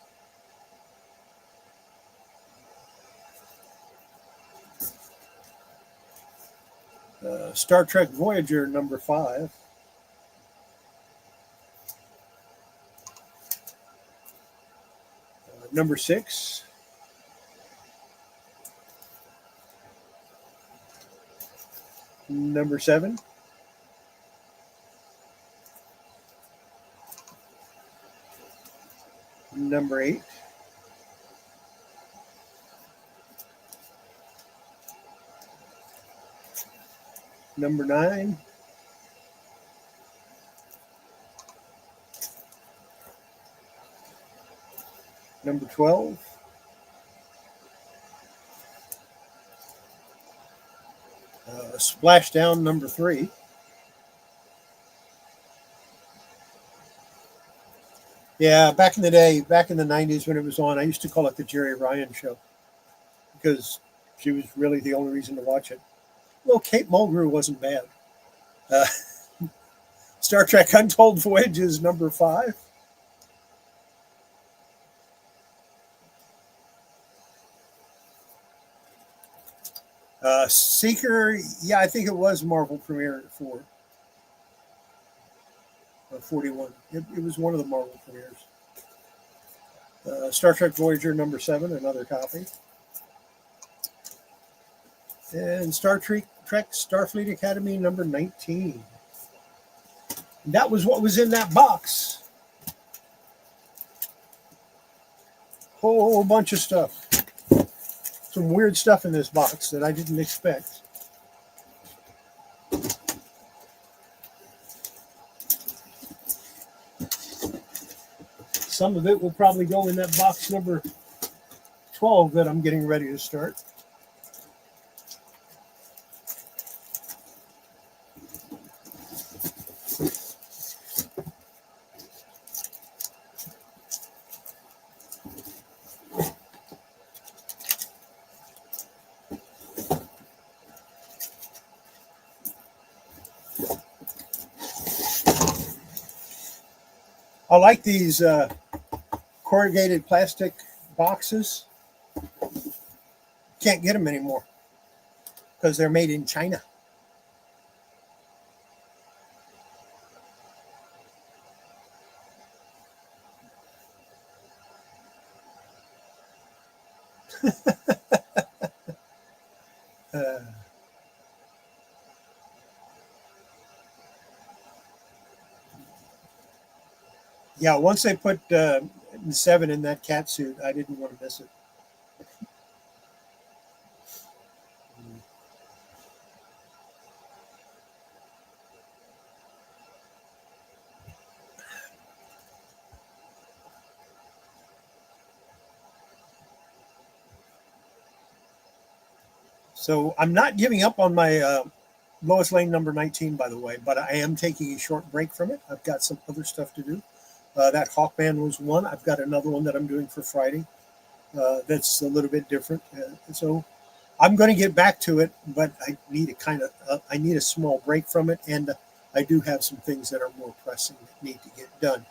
Star Trek Voyager, number 5. Number 6. Number 7. Number 8. Number 9. Number 12. Splashdown number 3. Yeah, back in the day, back in the 90s when it was on, I used to call it the Jerry Ryan Show because she was really the only reason to watch it. Well, Kate Mulgrew wasn't bad. Uh, Star Trek Untold Voyages number 5. Seeker, yeah, I think it was Marvel premiere at 41. It was one of the Marvel premieres. Star Trek Voyager number 7, another copy. And Star Trek Starfleet Academy number 19. And that was what was in that box. Whole bunch of stuff. Some weird stuff in this box that I didn't expect. Some of it will probably go in that box number 12 that I'm getting ready to start. I like these corrugated plastic boxes. Can't get them anymore because they're made in China. Yeah, once they put 7 in that cat suit, I didn't want to miss it. So I'm not giving up on my Lois Lane number 19, by the way, but I am taking a short break from it. I've got some other stuff to do. That Hawkman was one. I've got another one that I'm doing for Friday that's a little bit different. So I'm going to get back to it, but I need I need a small break from it, and I do have some things that are more pressing that need to get done.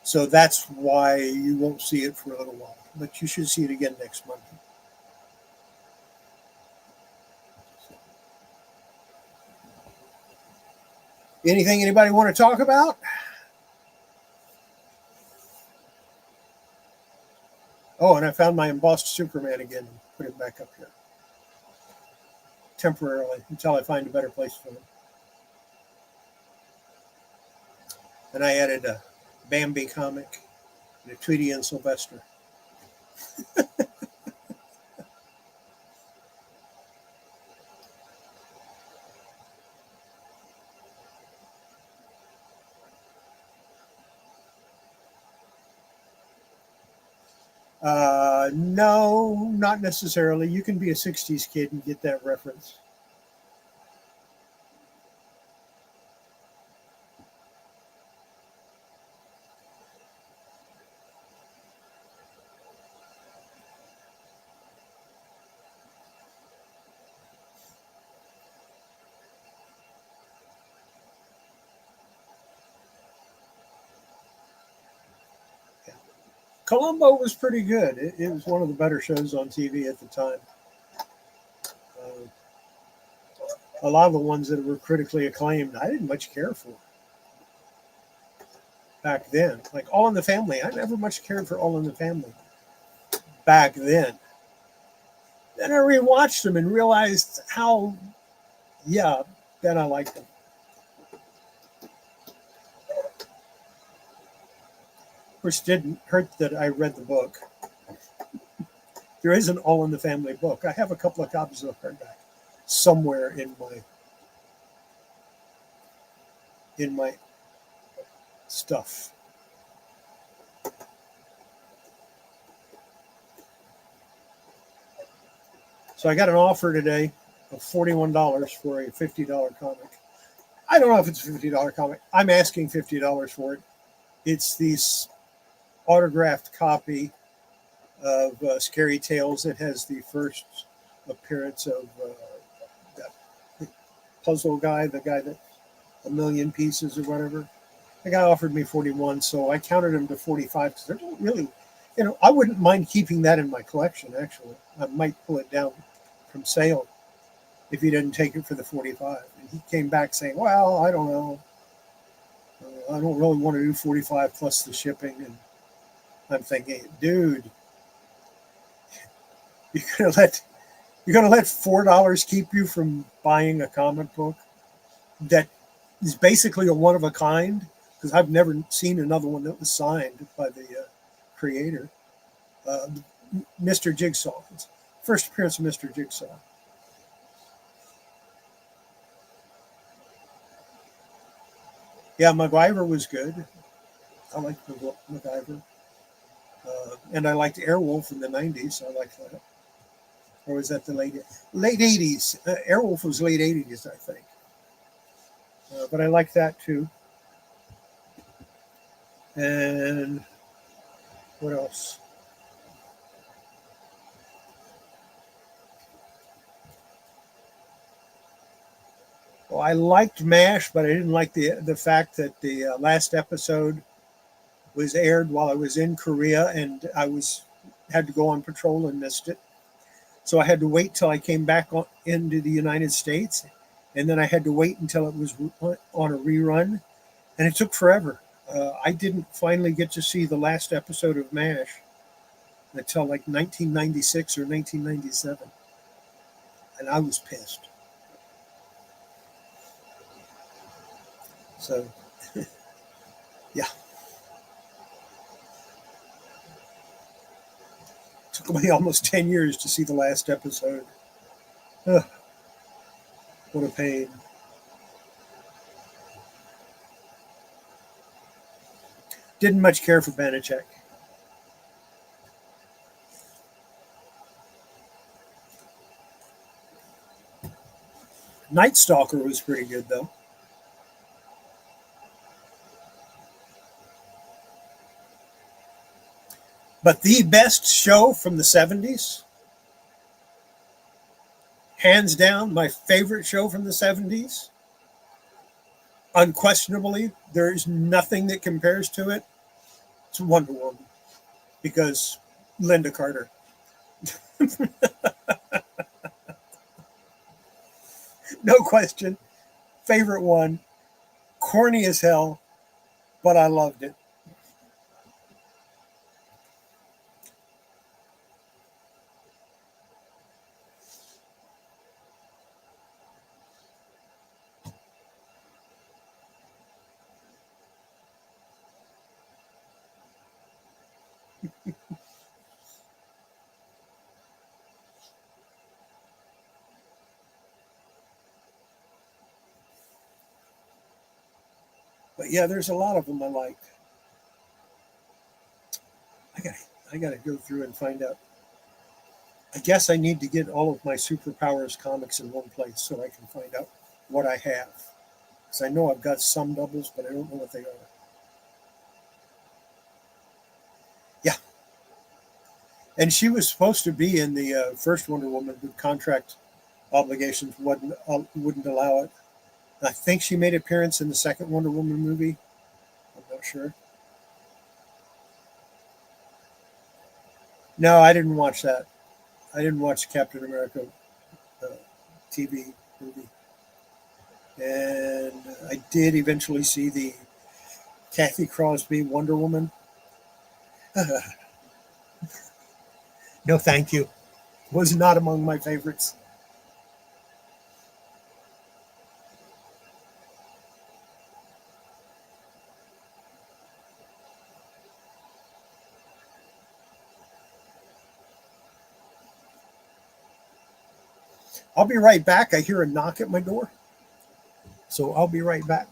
So that's why you won't see it for a little while, but you should see it again next Monday. Anything anybody want to talk about? Oh, and I found my embossed Superman again and put it back up here temporarily until I find a better place for it. And I added a Bambi comic and a Tweety and Sylvester. No, not necessarily. You can be a 60s kid and get that reference. Yeah. Columbo was pretty good. It was one of the better shows on TV at the time. Uh, a lot of the ones that were critically acclaimed, I didn't much care for back then. Like All in the Family, I never much cared for All in the Family back then. Then I rewatched them and realized how, yeah, then I liked them. Which didn't hurt that I read the book. There is an All in the Family book. I have a couple of copies of hardback somewhere in my stuff. So I got an offer today of $41 for a $50 comic. I don't know if it's a $50 comic. I'm asking $50 for it. It's this autographed copy of Scary Tales. It has the first appearance of that puzzle guy, the guy that a million pieces or whatever. The guy offered me 41, so I counted him to 45 because I don't really, I wouldn't mind keeping that in my collection, actually. I might pull it down from sale if he didn't take it for the 45. And he came back saying, well, I don't know. I don't really want to do 45 plus the shipping. And I'm thinking, dude, you're gonna let $4 keep you from buying a comic book that is basically a one of a kind? Because I've never seen another one that was signed by the creator, Mr. Jigsaw. It's first appearance of Mr. Jigsaw. Yeah, MacGyver was good. I liked MacGyver. And I liked Airwolf in the 90s. I liked that. Or was that the late 80s? Airwolf was late 80s, I think. But I like that too. And what else? Well, I liked MASH, but I didn't like the fact that the last episode was aired while I was in Korea, and had to go on patrol and missed it. So I had to wait till I came back into the United States, and then I had to wait until it was on a rerun, and it took forever. I didn't finally get to see the last episode of MASH until like 1996 or 1997, and I was pissed. So, yeah. Took me almost 10 years to see the last episode. Ugh, what a pain. Didn't much care for Banachek. Night Stalker was pretty good, though. But the best show from the 70s, hands down, my favorite show from the 70s, unquestionably, there's nothing that compares to it. It's Wonder Woman. Because Linda Carter. No question. Favorite one. Corny as hell, but I loved it. But yeah, there's a lot of them I like. I gotta go through and find out. I guess I need to get all of my Superpowers comics in one place so I can find out what I have. Because I know I've got some doubles, but I don't know what they are. Yeah. And she was supposed to be in the first Wonder Woman, but contract obligations wouldn't allow it. I think she made an appearance in the second Wonder Woman movie. I'm not sure. No, I didn't watch that. I didn't watch Captain America uh, TV movie. And I did eventually see the Kathy Crosby Wonder Woman. No, thank you. Was not among my favorites. I'll be right back. I hear a knock at my door. So I'll be right back.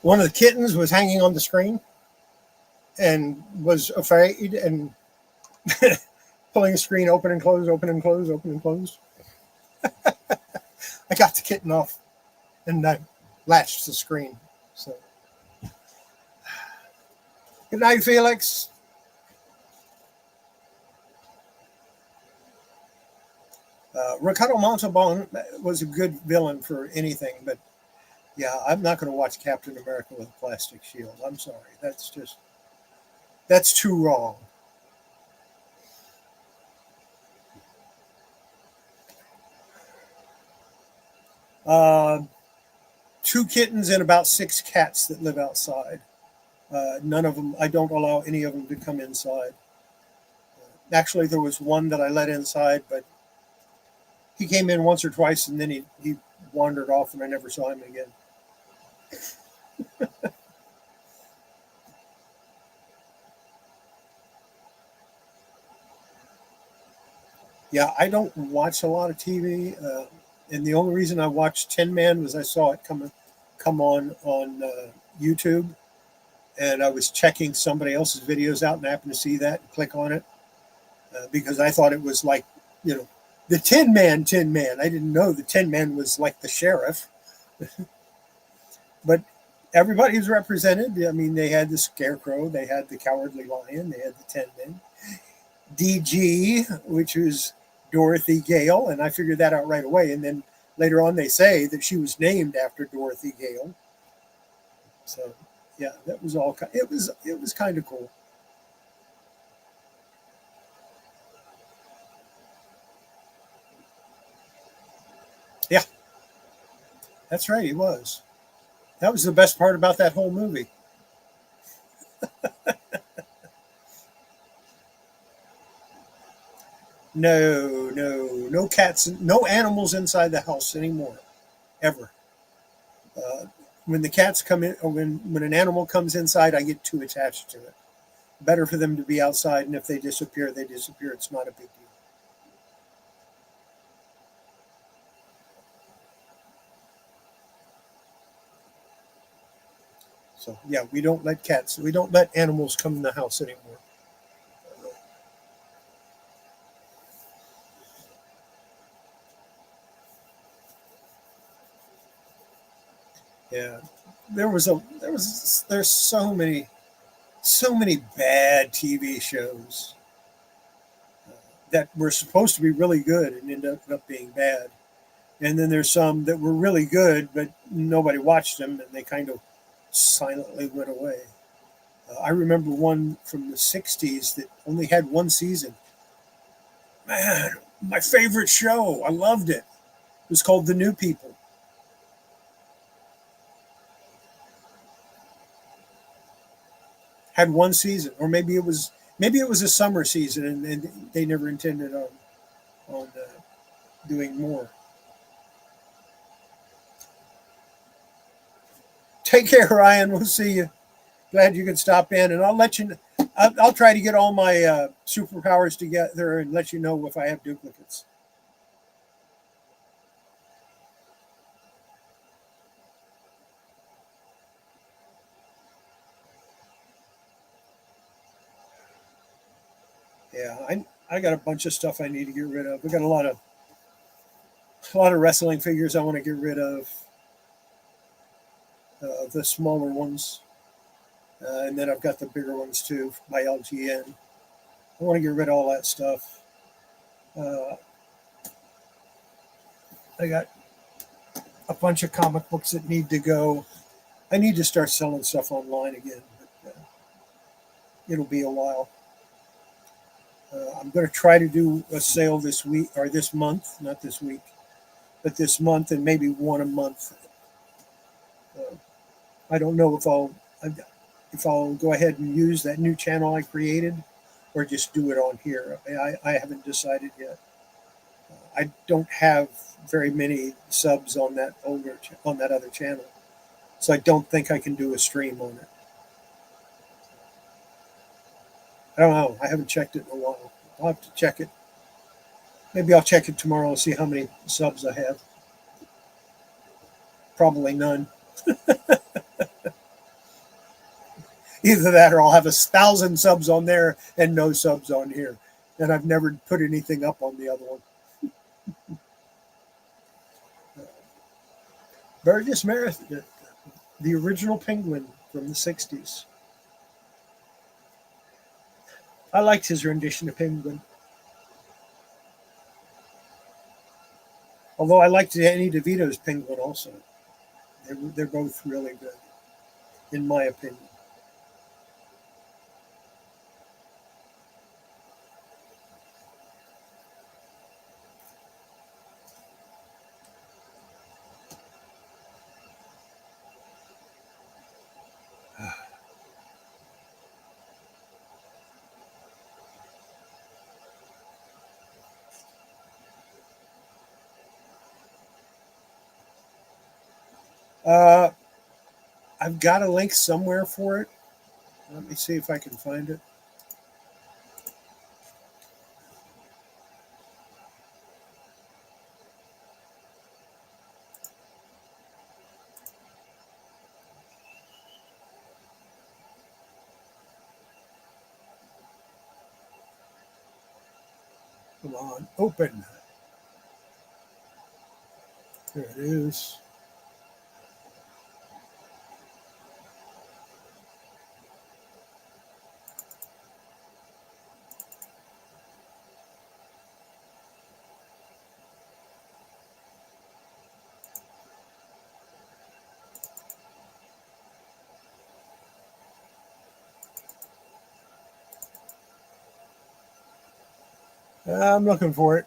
One of the kittens was hanging on the screen and was afraid and pulling the screen open and close, open and close, open and close. I got the kitten off and I latched the screen. So, good night, Felix. Ricardo Montalban was a good villain for anything, but yeah, I'm not going to watch Captain America with a plastic shield. I'm sorry. That's too wrong. Uh, two kittens and about six cats that live outside. None of them, I don't allow any of them to come inside. Actually, there was one that I let inside, but he came in once or twice and then he wandered off and I never saw him again. Yeah, I don't watch a lot of TV, and the only reason I watched Tin Man was I saw it come on YouTube, and I was checking somebody else's videos out and happened to see that and click on it because I thought it was like, you know, the Tin Man, Tin Man. I didn't know the Tin Man was like the sheriff, but everybody was represented. I mean, they had the Scarecrow, they had the Cowardly Lion, they had the Tin Man, DG, which was Dorothy Gale, and I figured that out right away. And then later on, they say that she was named after Dorothy Gale. So, yeah, that was all. It was kind of cool. Yeah, that's right. He was. That was the best part about that whole movie. No, no, no cats, no animals inside the house anymore, ever. Uh, when the cats come in, or when an animal comes inside, I get too attached to it. Better for them to be outside, and if they disappear, they disappear. It's not a big deal. So yeah, we don't let cats, we don't let animals come in the house anymore. Yeah, there's so many bad TV shows that were supposed to be really good and ended up being bad. And then there's some that were really good, but nobody watched them, and they kind of silently went away. I remember one from the '60s that only had one season. Man, my favorite show. I loved it. It was called The New People. Had one season, or maybe it was a summer season, and they never intended on doing more. Take care, Ryan. We'll see you. Glad you could stop in, and I'll let you. I'll try to get all my superpowers together and let you know if I have duplicates. Yeah, I got a bunch of stuff I need to get rid of. We got a lot of wrestling figures I want to get rid of. The smaller ones, and then I've got the bigger ones too by LGN. I want to get rid of all that stuff. Uh, I got a bunch of comic books that need to go. I need to start selling stuff online again, but it'll be a while. I'm going to try to do a sale this week or this month, not this week, but this month, and maybe one a month. Uh, I don't know if I'll go ahead and use that new channel I created, or just do it on here. I haven't decided yet. I don't have very many subs on that other channel, so I don't think I can do a stream on it. I don't know. I haven't checked it in a while. I'll have to check it. Maybe I'll check it tomorrow and see how many subs I have. Probably none. Either that or I'll have 1,000 subs on there and no subs on here. And I've never put anything up on the other one. Burgess Meredith, the original Penguin from the '60s. I liked his rendition of Penguin. Although I liked Danny DeVito's Penguin also. They're both really good, in my opinion. Uh, I've got a link somewhere for it. Let me see if I can find it. Come on, open. There it is. I'm looking for it.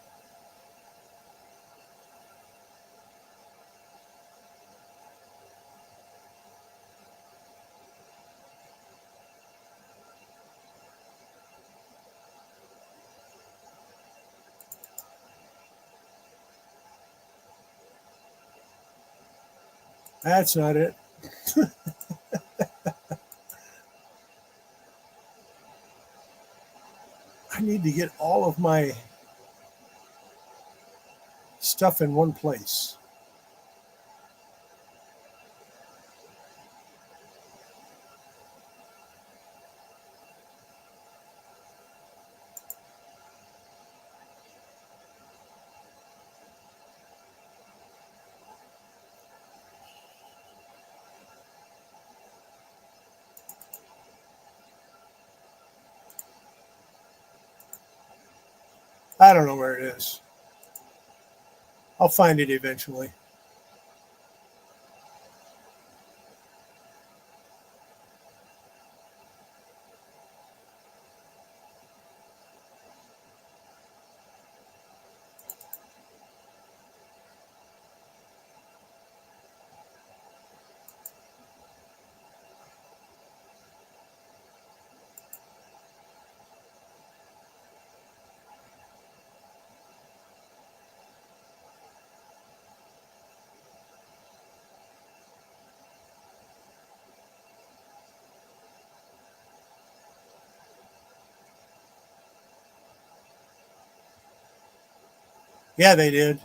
That's not it. I need to get all of my stuff in one place. I don't know where it is. I'll find it eventually. Yeah, they did.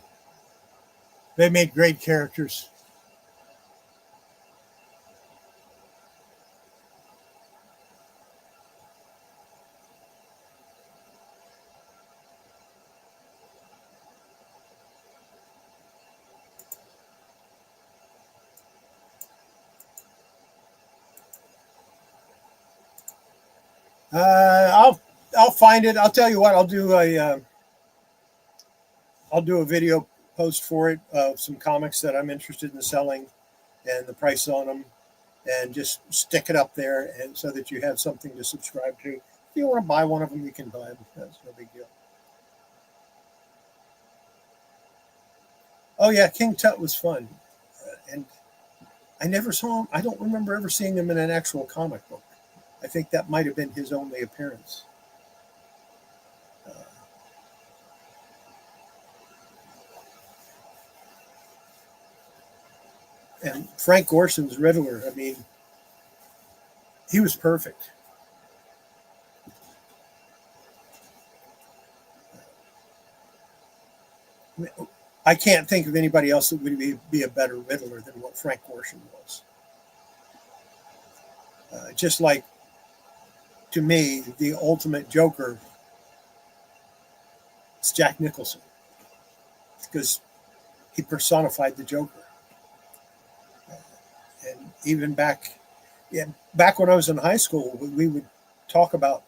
They made great characters. I'll find it. I'll tell you what. I'll do a video post for it of some comics that I'm interested in selling and the price on them, and just stick it up there, and so that you have something to subscribe to. If you want to buy one of them, you can buy them. That's no big deal. Oh yeah, King Tut was fun, and I never saw him. I don't remember ever seeing him in an actual comic book. I think that might have been his only appearance. Uh, and Frank Gorson's Riddler. I mean, he was perfect. I can't think of anybody else that would be a better Riddler than what Frank Gorshin was. Just like, to me, the ultimate Joker is Jack Nicholson, because he personified the Joker. And even back when I was in high school, we would talk about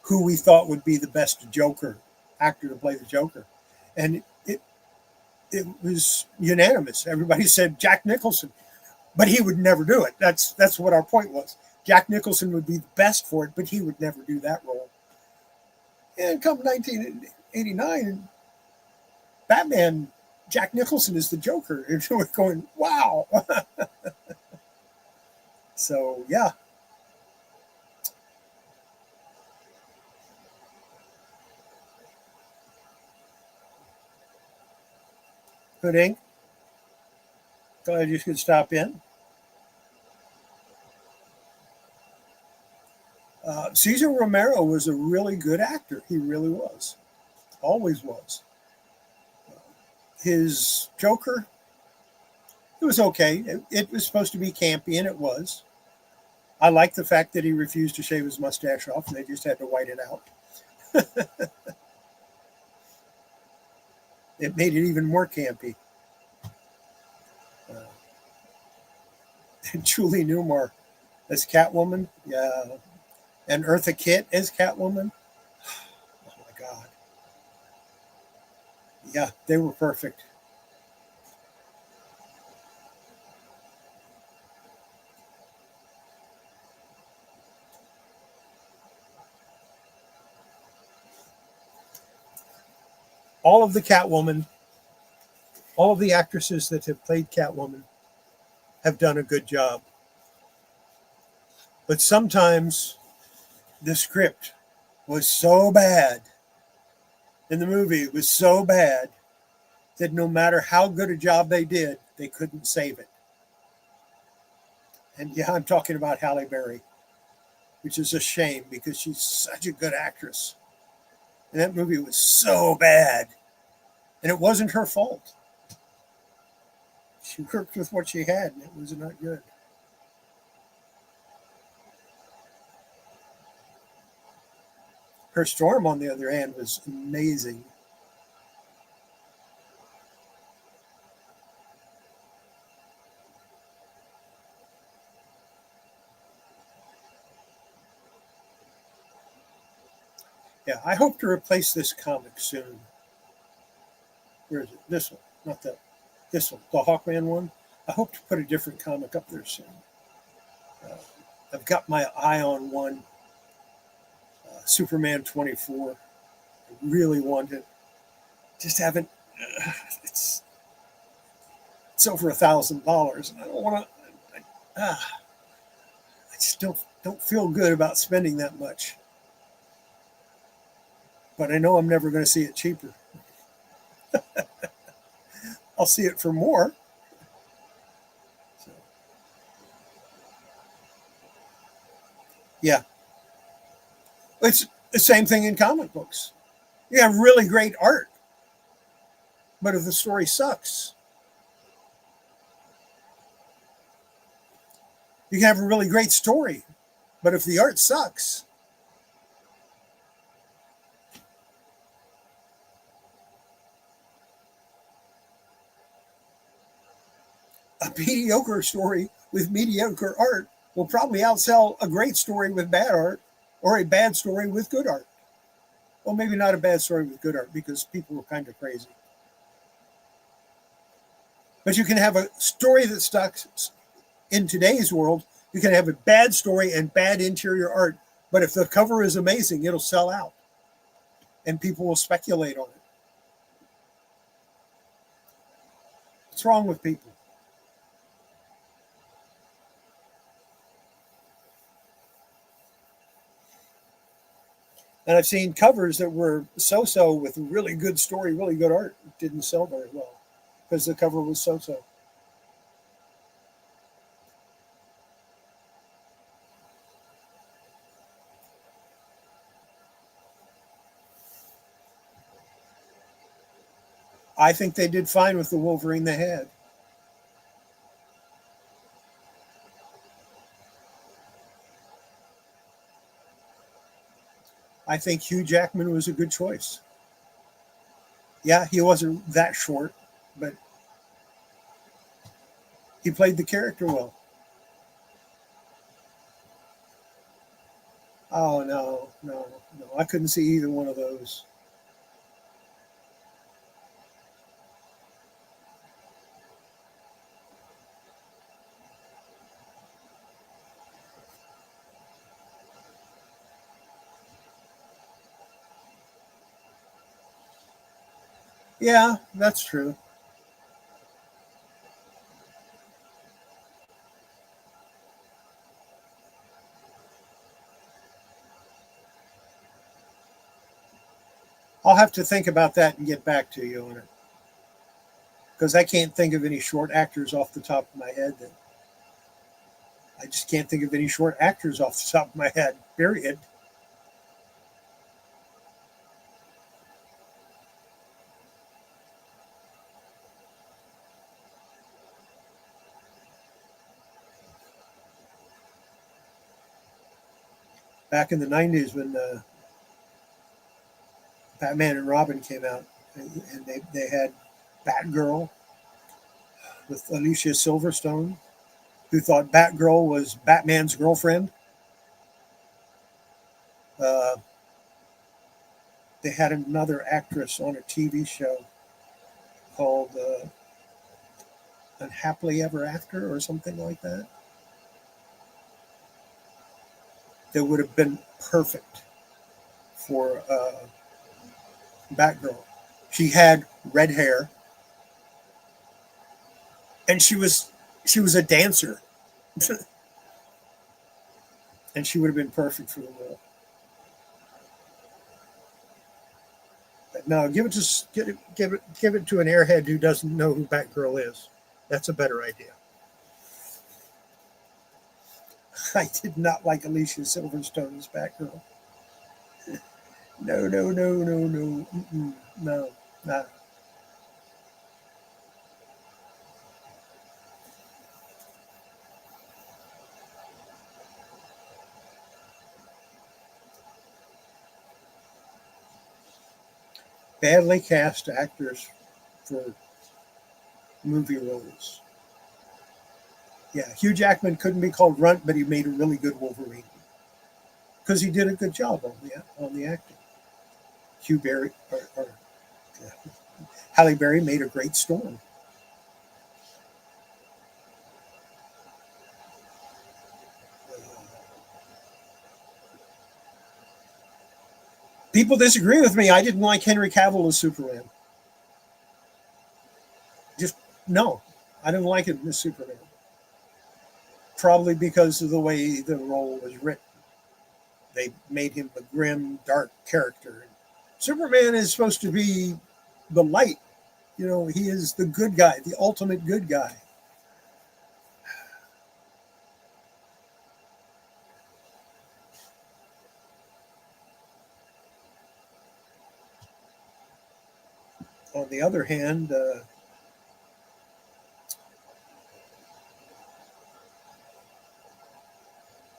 who we thought would be the best Joker actor to play the Joker, and it was unanimous. Everybody said Jack Nicholson, but he would never do it. That's what our point was. Jack Nicholson would be the best for it, but he would never do that role. And come 1989, Batman, Jack Nicholson is the Joker, and we're going, wow. So yeah, good ink. Glad you could stop in. Cesar Romero was a really good actor. He really was. Always was. His Joker, it was okay. It was supposed to be campy, and it was. I like the fact that he refused to shave his mustache off, and they just had to white it out. It made it even more campy. Uh, and Julie Newmar as Catwoman, yeah, and Eartha Kitt as Catwoman. Oh my God, yeah, they were perfect. All of the Catwoman, all of the actresses that have played Catwoman have done a good job. But sometimes the script was so bad and the movie was so bad that no matter how good a job they did, they couldn't save it. And yeah, I'm talking about Halle Berry, which is a shame because she's such a good actress. And that movie was so bad. And it wasn't her fault. She worked with what she had and it was not good. Her Storm, on the other hand, was amazing. Yeah, I hope to replace this comic soon. Where is it? This one, not that. This one, the Hawkman one. I hope to put a different comic up there soon. Uh, I've got my eye on one, Superman 24. I really want it. Just haven't. Uh, it's it's over $1,000, and I don't want to. I just don't feel good about spending that much. But I know I'm never going to see it cheaper. I'll see it for more. So, yeah, it's the same thing in comic books. You have really great art, but if the story sucks, you can have a really great story, but if the art sucks, a mediocre story with mediocre art will probably outsell a great story with bad art or a bad story with good art. Well, maybe not a bad story with good art because people were kind of crazy. But you can have a story that stuck in today's world. You can have a bad story and bad interior art, but if the cover is amazing, it'll sell out and people will speculate on it. What's wrong with people? And I've seen covers that were so-so with really good story, really good art. It didn't sell very well because the cover was so-so. I think they did fine with the Wolverine they had. I think Hugh Jackman was a good choice. Yeah, he wasn't that short, but he played the character well. Oh no, no, no! I couldn't see either one of those. Yeah, that's true. I'll have to think about that and get back to you on it because I can't think of any short actors off the top of my head. That I just can't think of any short actors off the top of my head. Period. Back in the '90s when Batman and Robin came out, and they had Batgirl with Alicia Silverstone, who thought Batgirl was Batman's girlfriend. Uh, they had another actress on a TV show called Unhappily Ever After or something like that. That would have been perfect for Batgirl. She had red hair, and she was a dancer, and she would have been perfect for the role. But no, give it to an airhead who doesn't know who Batgirl is. That's a better idea. I did not like Alicia Silverstone as Batgirl. No, no, no, no, no, no, no. Badly cast actors for movie roles. Yeah, Hugh Jackman couldn't be called Runt, but he made a really good Wolverine because he did a good job on the acting. Hugh Berry or Halle Berry made a great Storm. People disagree with me. I didn't like Henry Cavill as Superman. Just no, I didn't like him as Superman. Probably because of the way the role was written. They made him a grim, dark character. Superman is supposed to be the light. You know, he is the good guy, the ultimate good guy. On the other hand,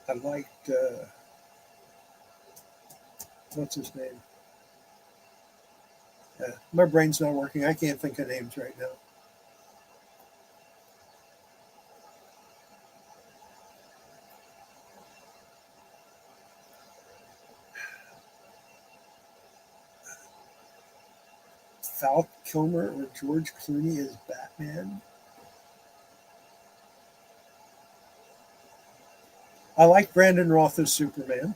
I liked what's his name? My brain's not working. I can't think of names right now. Val Kilmer or George Clooney as Batman. I like Brandon Roth as Superman.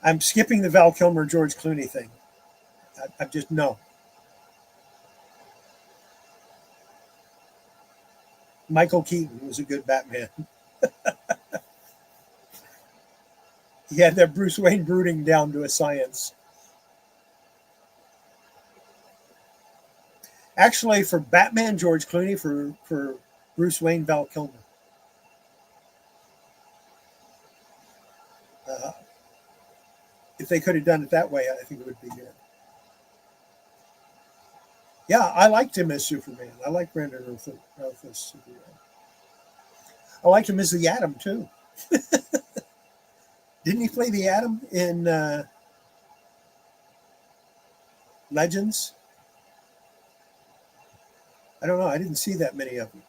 I'm skipping the Val Kilmer George Clooney thing. I'm just no. Michael Keaton was a good Batman. He had that Bruce Wayne brooding down to a science. Actually, for Batman, George Clooney. For Bruce Wayne, Val Kilmer. Uh, if they could have done it that way, I think it would be good. Yeah, I liked him as Superman. I like Brandon Routh as Superman. I liked him as the Atom too. Didn't he play the Atom in Legends? I don't know. I didn't see that many of them.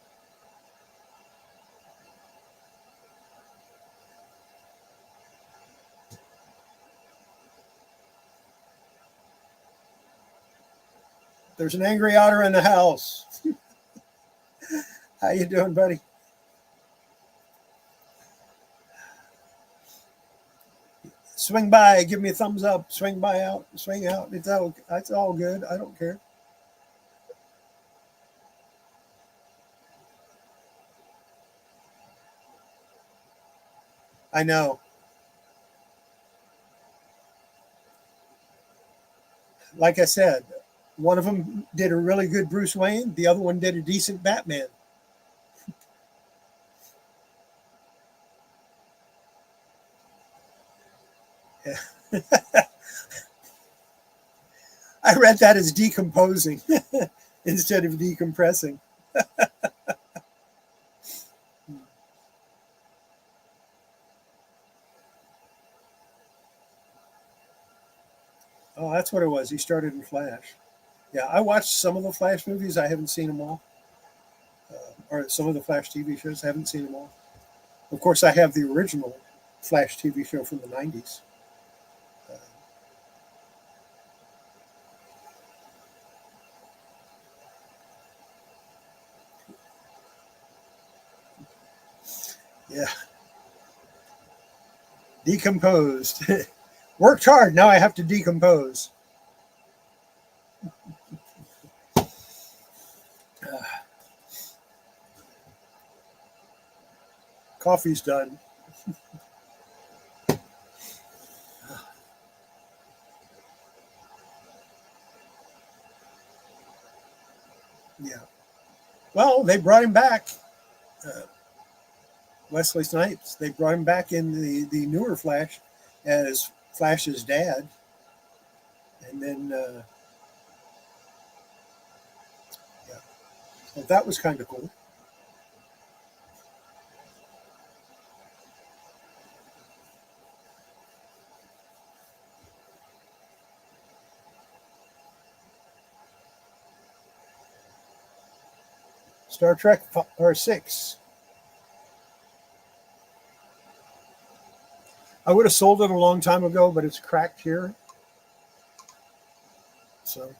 There's an angry otter in the house. How you doing, buddy? Swing by, give me a thumbs up. Swing by out, swing out. It's all good. I don't care. I know. Like I said, one of them did a really good Bruce Wayne. The other one did a decent Batman. Yeah. I read that as decomposing instead of decompressing. that's what it was. He started in Flash. Yeah, I watched some of the Flash movies. I haven't seen them all. Or some of the Flash TV shows. I haven't seen them all. Of course, I have the original Flash TV show from the 90s. Uh, yeah, decomposed. Worked hard. Now I have to decompose. Uh, Coffee's done. Yeah. Well, they brought him back. Uh, Wesley Snipes. They brought him back in the newer Flash as Flash's dad, and then yeah, so that was kind of cool. Star Trek or six. I would have sold it a long time ago, but it's cracked here. So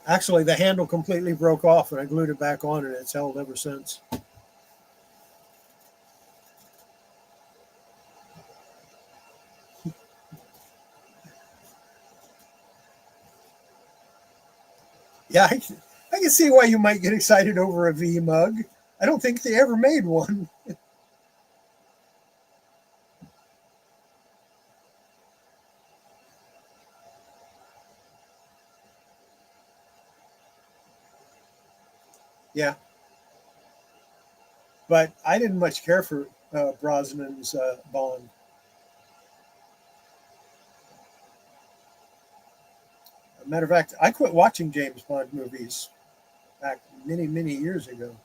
actually, the handle completely broke off, and I glued it back on, and it's held ever since. Yeah, I can see why you might get excited over a V mug. I don't think they ever made one. Yeah, but I didn't much care for Brosnan's Bond. Matter of fact, I quit watching James Bond movies back many years ago.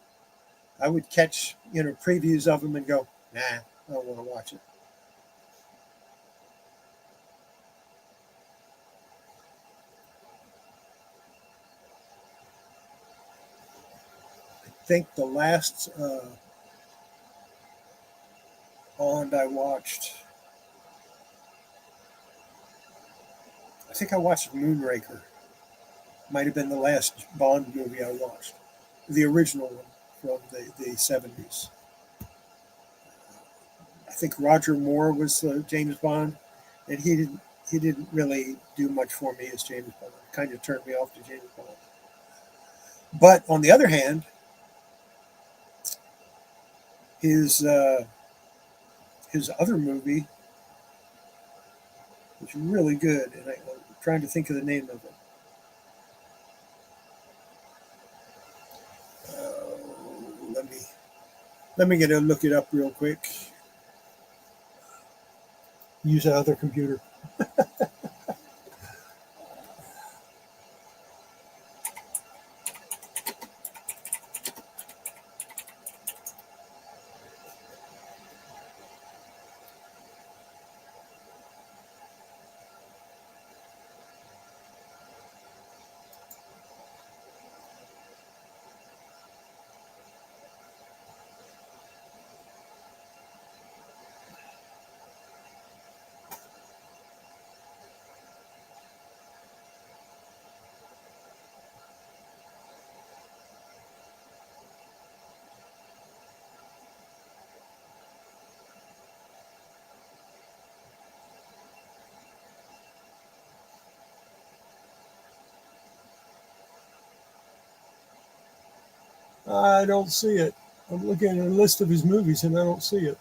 I would catch previews of them and go, nah, I don't want to watch it. I think the last Bond I watched, I think I watched Moonraker. Might have been the last Bond movie I watched, the original one from the 70s. I think Roger Moore was James Bond, and he didn't really do much for me as James Bond. Kind of turned me off to James Bond. But on the other hand, his uh, his other movie was really good, and I'm trying to think of the name of it. Let me get a look it up real quick. Use that other computer. I don't see it. I'm looking at a list of his movies and I don't see it.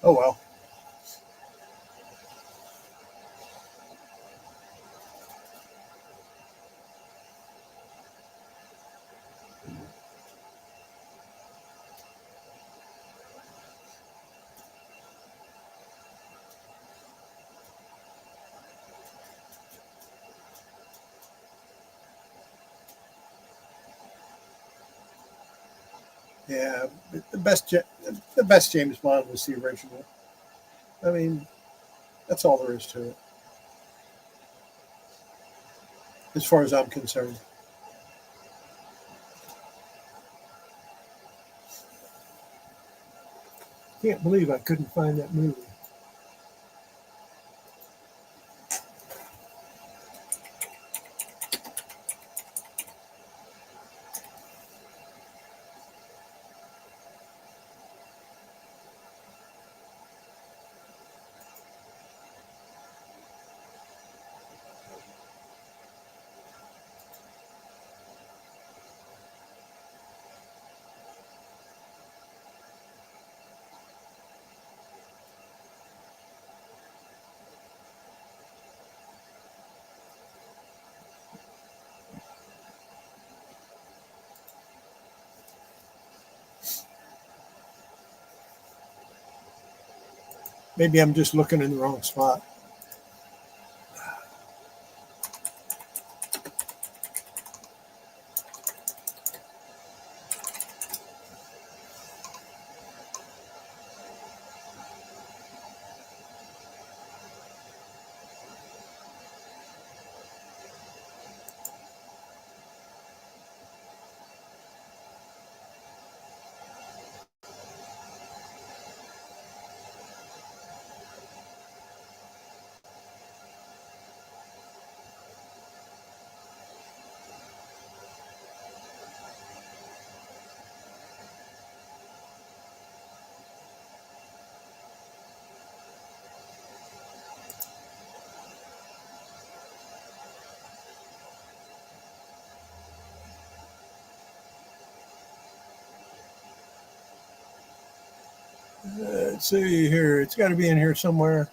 Oh well. Yeah, but the best James Bond was the original. I mean, that's all there is to it, as far as I'm concerned. Can't believe I couldn't find that movie. Maybe I'm just looking in the wrong spot. Let's see here. It's got to be in here somewhere.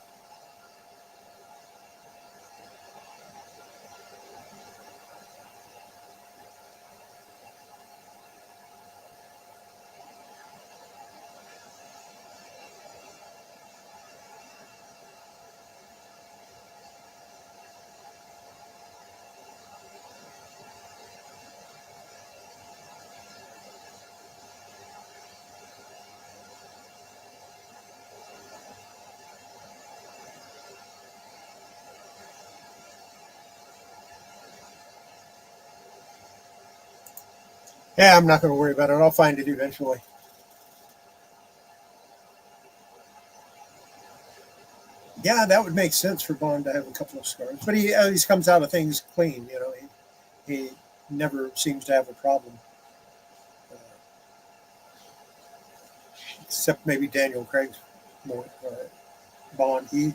Yeah, I'm not going to worry about it. I'll find it eventually. Yeah, that would make sense for Bond to have a couple of scars, but he always comes out of things clean. You know, he never seems to have a problem, uh, except maybe Daniel Craig's more Bond. He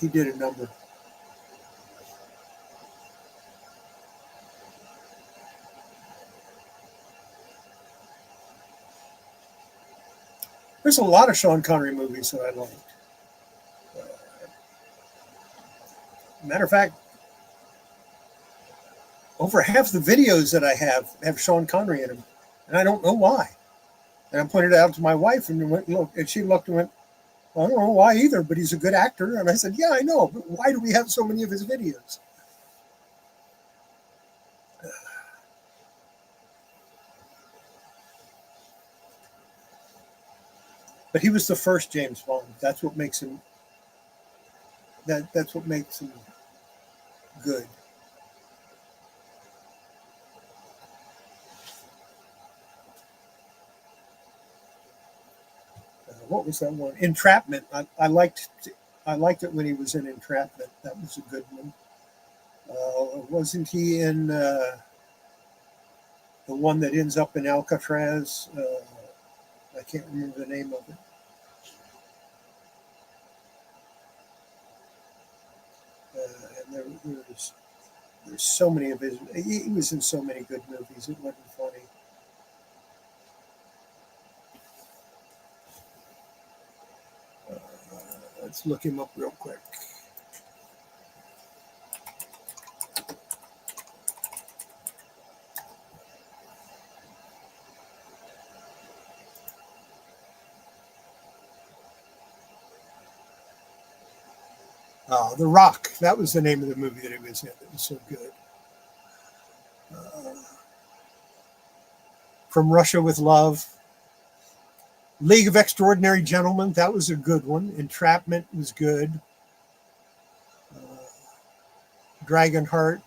did a number. There's a lot of Sean Connery movies that I liked. Matter of fact, over half the videos that I have Sean Connery in them, and I don't know why. And I pointed it out to my wife, and went, look, and she looked and went, well, I don't know why either, but he's a good actor. And I said, yeah, I know, but why do we have so many of his videos? But he was the first James Bond. That's what makes him that's what makes him good. What was that one? Entrapment. I liked it when he was in Entrapment. That was a good one. Wasn't he in the one that ends up in Alcatraz? I can't remember the name of it. And there's so many of his. He was in so many good movies. It wasn't funny. Let's look him up real quick. The Rock. That was the name of the movie that he was in. It was so good. From Russia with Love. League of Extraordinary Gentlemen. That was a good one. Entrapment was good. Dragonheart.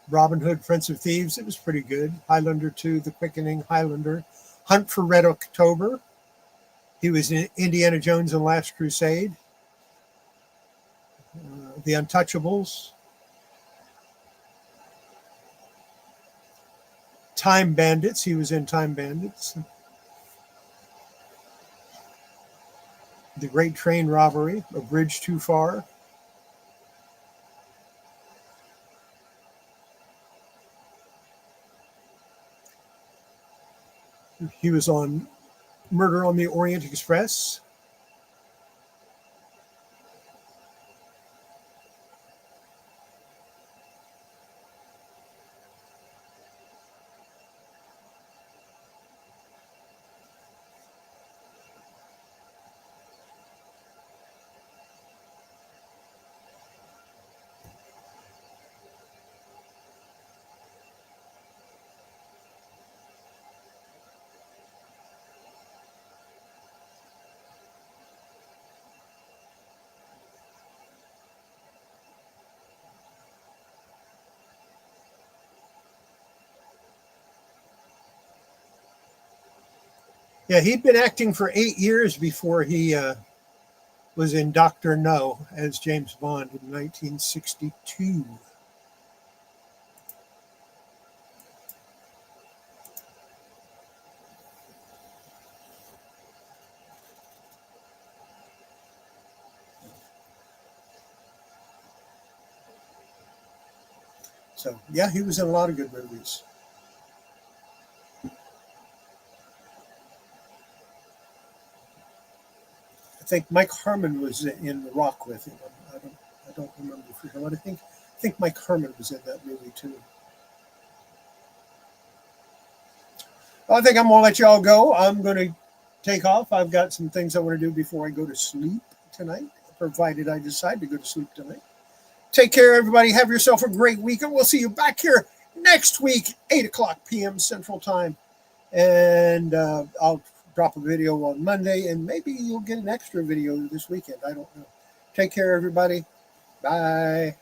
Robin Hood, Prince of Thieves. It was pretty good. Highlander 2, The Quickening, Highlander. Hunt for Red October. He was in Indiana Jones and Last Crusade. The Untouchables. Time Bandits. He was in Time Bandits. The Great Train Robbery. A Bridge Too Far. He was on Murder on the Orient Express. Yeah, he'd been acting for 8 years before he was in Dr. No as James Bond in 1962. So, yeah, he was in a lot of good movies. I think Mike Harmon was in The Rock with him. I don't remember for sure, but I think Mike Harmon was in that movie too. I think I'm gonna let y'all go. I'm gonna take off. I've got some things I want to do before I go to sleep tonight, provided I decide to go to sleep tonight. Take care, everybody. Have yourself a great weekend. We'll see you back here next week, 8 o'clock p.m. Central Time. And I'll drop a video on Monday, and maybe you'll get an extra video this weekend. I don't know. Take care, everybody. Bye.